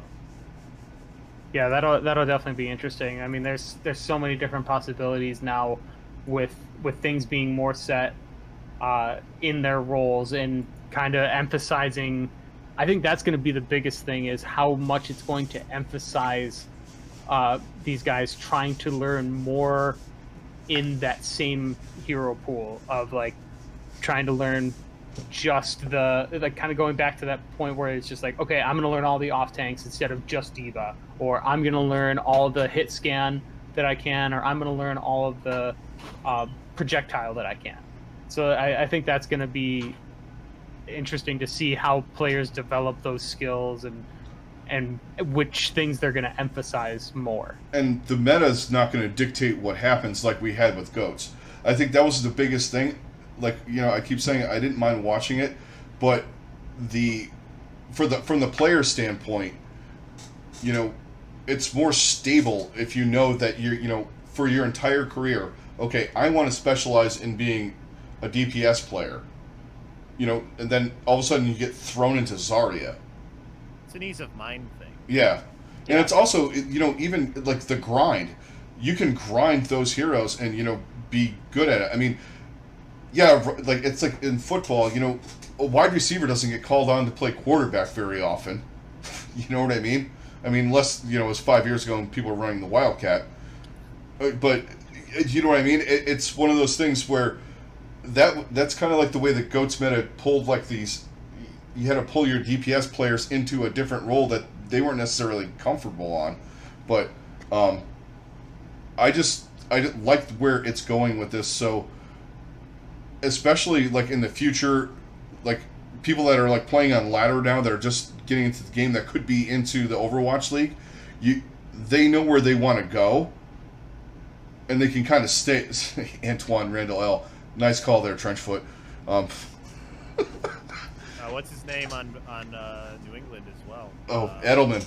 Yeah, that'll definitely be interesting. I mean, there's so many different possibilities now, with things being more set in their roles and kind of emphasizing. I think that's going to be the biggest thing is how much it's going to emphasize these guys trying to learn more in that same hero pool of like trying to learn just the like kind of going back to that point where it's just like, okay, I'm going to learn all the off tanks instead of just Diva, or I'm going to learn all the hit scan that I can, or I'm going to learn all of the projectile that I can. So I think that's going to be interesting to see how players develop those skills and which things they're going to emphasize more. And the meta's not going to dictate what happens like we had with GOATs. I think that was the biggest thing. Like, I keep saying I didn't mind watching it, but from the player standpoint, it's more stable if you know that you're, for your entire career, okay, I want to specialize in being a DPS player. And then all of a sudden you get thrown into Zarya. It's an ease of mind thing. Yeah. And it's also, even like the grind. You can grind those heroes and, be good at it. I mean, yeah, like it's like in football, a wide receiver doesn't get called on to play quarterback very often. You know what I mean? I mean, unless, it was 5 years ago and people were running the Wildcat. But, you know what I mean? It's one of those things where that's kind of like the way that GOATS meta pulled like these. You had to pull your DPS players into a different role that they weren't necessarily comfortable on. But I liked where it's going with this. So especially like in the future, like people that are like playing on ladder now that are just getting into the game that could be into the Overwatch League, they know where they want to go, and they can kind of stay. Antoine Randall L. Nice call there, Trenchfoot. What's his name on New England as well? Edelman.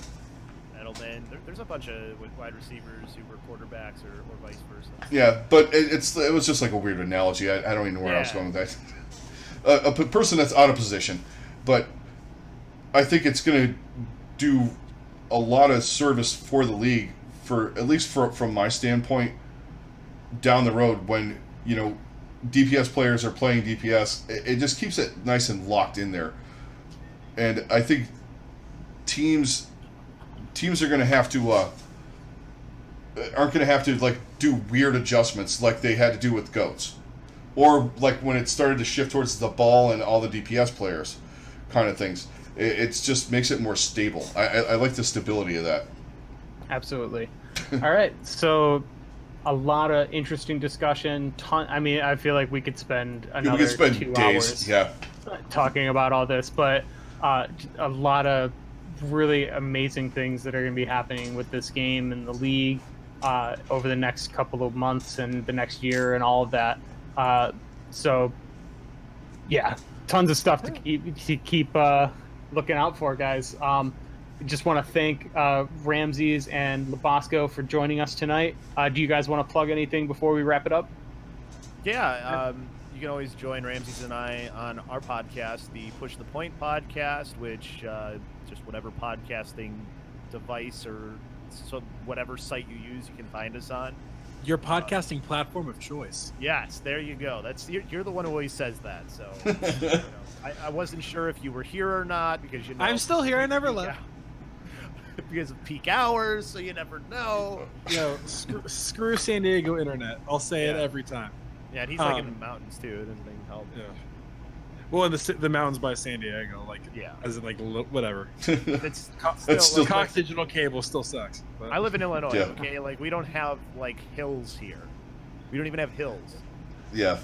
Edelman. There's a bunch of wide receivers who were quarterbacks or vice versa. Yeah, but it was just like a weird analogy. I don't even know where I was going with that. a person that's out of position. But I think it's going to do a lot of service for the league, at least from my standpoint, down the road when, DPS players are playing DPS. It just keeps it nice and locked in there. And I think teams are going to have to aren't going to have to like do weird adjustments like they had to do with GOATs, or like when it started to shift towards the ball and all the DPS players, kind of things. It just makes it more stable. I like the stability of that. Absolutely. All right, so a lot of interesting discussion. I feel like we could spend another 2 days, hours talking about all this, but a lot of really amazing things that are going to be happening with this game and the league over the next couple of months and the next year and all of that. So, yeah, tons of stuff to keep looking out for, guys. Just want to thank Ramases and LoBosco for joining us tonight. Do you guys want to plug anything before we wrap it up? Yeah, you can always join Ramases and I on our podcast, the Push the Point podcast, which just whatever podcasting device or whatever site you use, you can find us on. Your podcasting platform of choice. Yes, there you go. You're the one who always says that. So I wasn't sure if you were here or not because I'm still here. I never left. Because of peak hours, so you never know. Screw San Diego internet. I'll say it every time. Yeah, and he's like in the mountains too. It doesn't even help. Yeah. Well, in the mountains by San Diego, as in whatever. It's still Cox Digital Cable still sucks. But. I live in Illinois. Okay, we don't have hills here. We don't even have hills. Yeah,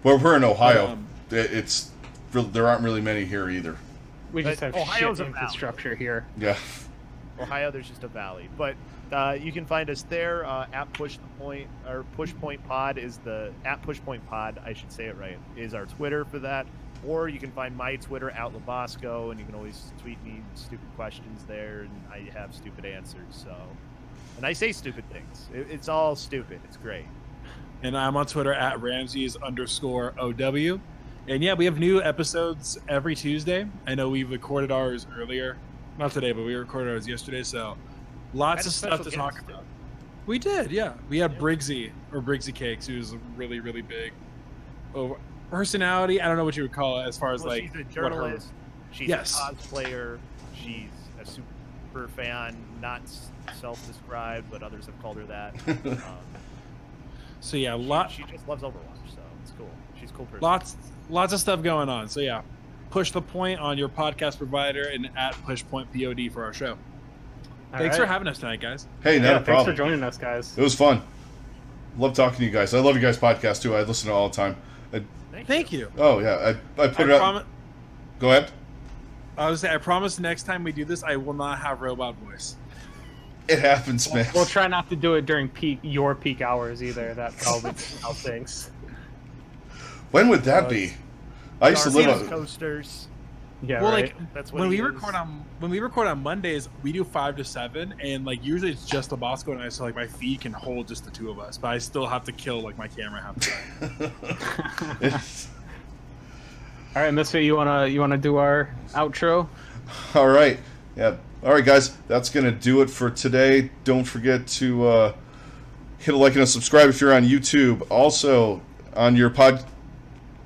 well, we're in Ohio. There aren't really many here either. We just have Ohio's shit infrastructure here. Yeah. Ohio, there's just a valley. But you can find us there at Push the Point, or Push Point Pod is at Push Point Pod, I should say it right, is our Twitter for that. Or you can find my Twitter at LoBosco, and you can always tweet me stupid questions there, and I have stupid answers. So, and I say stupid things. It's all stupid. It's great. And I'm on Twitter at Ramses_OW. And yeah, we have new episodes every Tuesday. I know we recorded ours earlier. Not today, but we recorded ours yesterday, so lots of stuff to talk about. We did, yeah. We had Briggsy Cakes, who's really, really big personality. I don't know what you would call it as far as she's a journalist. She's a cosplayer. She's a super fan, not self-described, but others have called her that. So yeah, she just loves Overwatch, so it's cool. She's a cool person. Lots of stuff going on. So yeah. Push the Point on your podcast provider and at PushPointPod for our show. Thanks for having us tonight, guys. Hey, not a problem. Thanks for joining us, guys. It was fun. Love talking to you guys. I love you guys' podcast too. I listen to it all the time. Thank you. Oh yeah, I put it out. Go ahead. I was saying, I promise next time we do this, I will not have robot voice. It happens, man. We'll try not to do it during your peak hours either. That probably how things. When would that be? I used to live on coasters. Yeah, well, right. That's what when we record on Mondays, we do 5 to 7, and usually it's just LoBosco and I, so my feed can hold just the two of us, but I still have to kill my camera half the time. All right, Misfit, you wanna do our outro? All right, yeah. All right, guys, that's gonna do it for today. Don't forget to hit a like and a subscribe if you're on YouTube. Also, on your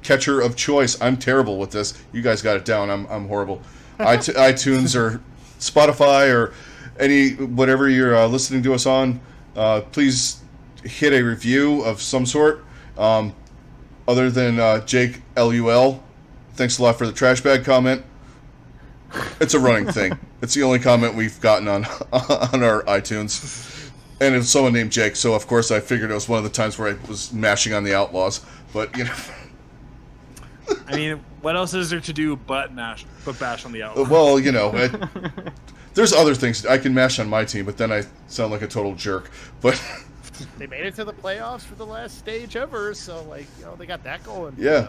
catcher of choice. I'm terrible with this. You guys got it down. I'm horrible. iTunes or Spotify or whatever you're listening to us on. Please hit a review of some sort. Other than Jake LUL. Thanks a lot for the trash bag comment. It's a running thing. It's the only comment we've gotten on our iTunes. And it's someone named Jake, so of course I figured it was one of the times where I was mashing on the Outlaws. But I mean, what else is there to do but bash on the Outlaws? Well, there's other things. I can mash on my team, but then I sound like a total jerk. But they made it to the playoffs for the last stage ever, so they got that going. Yeah,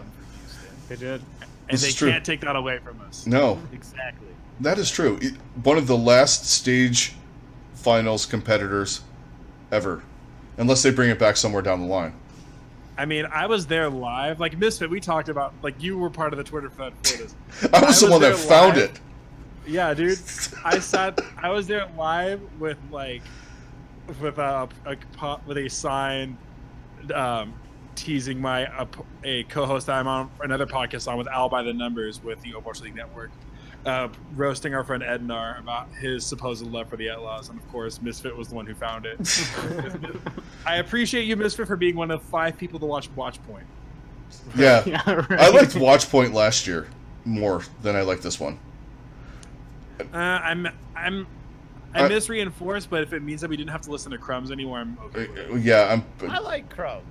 they did, and they can't take that away from us. No, exactly. That is true. One of the last stage finals competitors ever, unless they bring it back somewhere down the line. I mean, I was there live. Like Misfit, we talked about. Like you were part of the Twitter thread for this. I was the one that found it. Yeah, dude. I was there live with a sign teasing a co-host I'm on another podcast on with Al by the Numbers with the Overwatch League Network, roasting our friend Ednar about his supposed love for the Outlaws, and of course Misfit was the one who found it. I appreciate you, Misfit, for being one of 5 people to watch Watchpoint. Yeah, right. I liked Watchpoint last year more than I like this one. I miss Reinforced, but if it means that we didn't have to listen to Crumbs anymore, I'm okay with it. Yeah, I like Crumbs.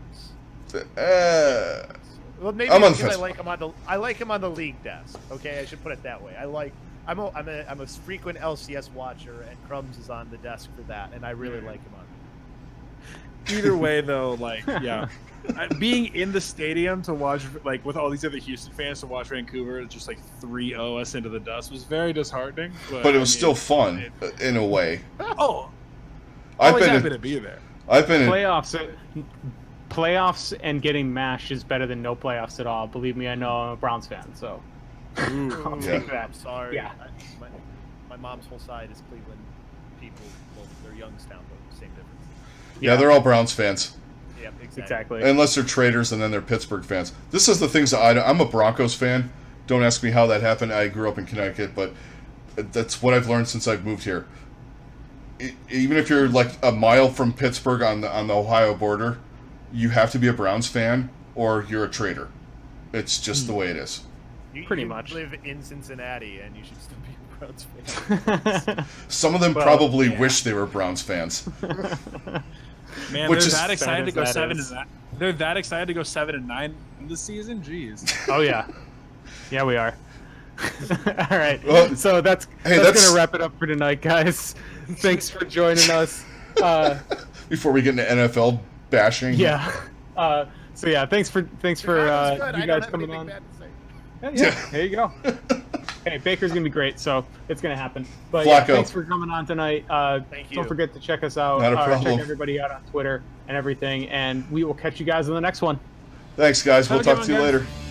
Well, maybe I'm because I like him on the league desk. Okay, I should put it that way. I'm a frequent LCS watcher, and Crumbs is on the desk for that, and I really like him on it. Either way, though, yeah, being in the stadium to watch, with all these other Houston fans to watch Vancouver just 3-0 us into the dust was very disheartening. But it was still fun in a way. Oh, I've always been happy to be there. I've been Playoffs and getting mashed is better than no playoffs at all. Believe me, I know. I'm a Browns fan, so I'll take that. I'm sorry. Yeah. My mom's whole side is Cleveland people. Well, they're Youngstown, but same difference. Yeah, they're all Browns fans. Yeah, Exactly. Unless they're traders and then they're Pittsburgh fans. This is the things that I'm a Broncos fan. Don't ask me how that happened. I grew up in Connecticut, but that's what I've learned since I've moved here. Even if you're a mile from Pittsburgh on the Ohio border, you have to be a Browns fan or you're a trader. It's just the way it is. Pretty much. You live in Cincinnati and you should still be a Browns fan. Some of them probably wish they were Browns fans. Man, they're that excited to go 7-9. They're that excited to go 7-9 in the season. Jeez. Oh yeah, yeah we are. All right. Well, so that's gonna wrap it up for tonight, guys. Thanks for joining us. Before we get into NFL bashing. Yeah. So yeah, thanks for you guys coming on. Yeah, there you go. Hey, Baker's gonna be great, so it's gonna happen. But yeah, thanks for coming on tonight. Thank you. Don't forget to check us out. Not a problem. Check everybody out on Twitter and everything, and we will catch you guys in the next one. Thanks, guys. We'll Have a good talk to you one, guys. later.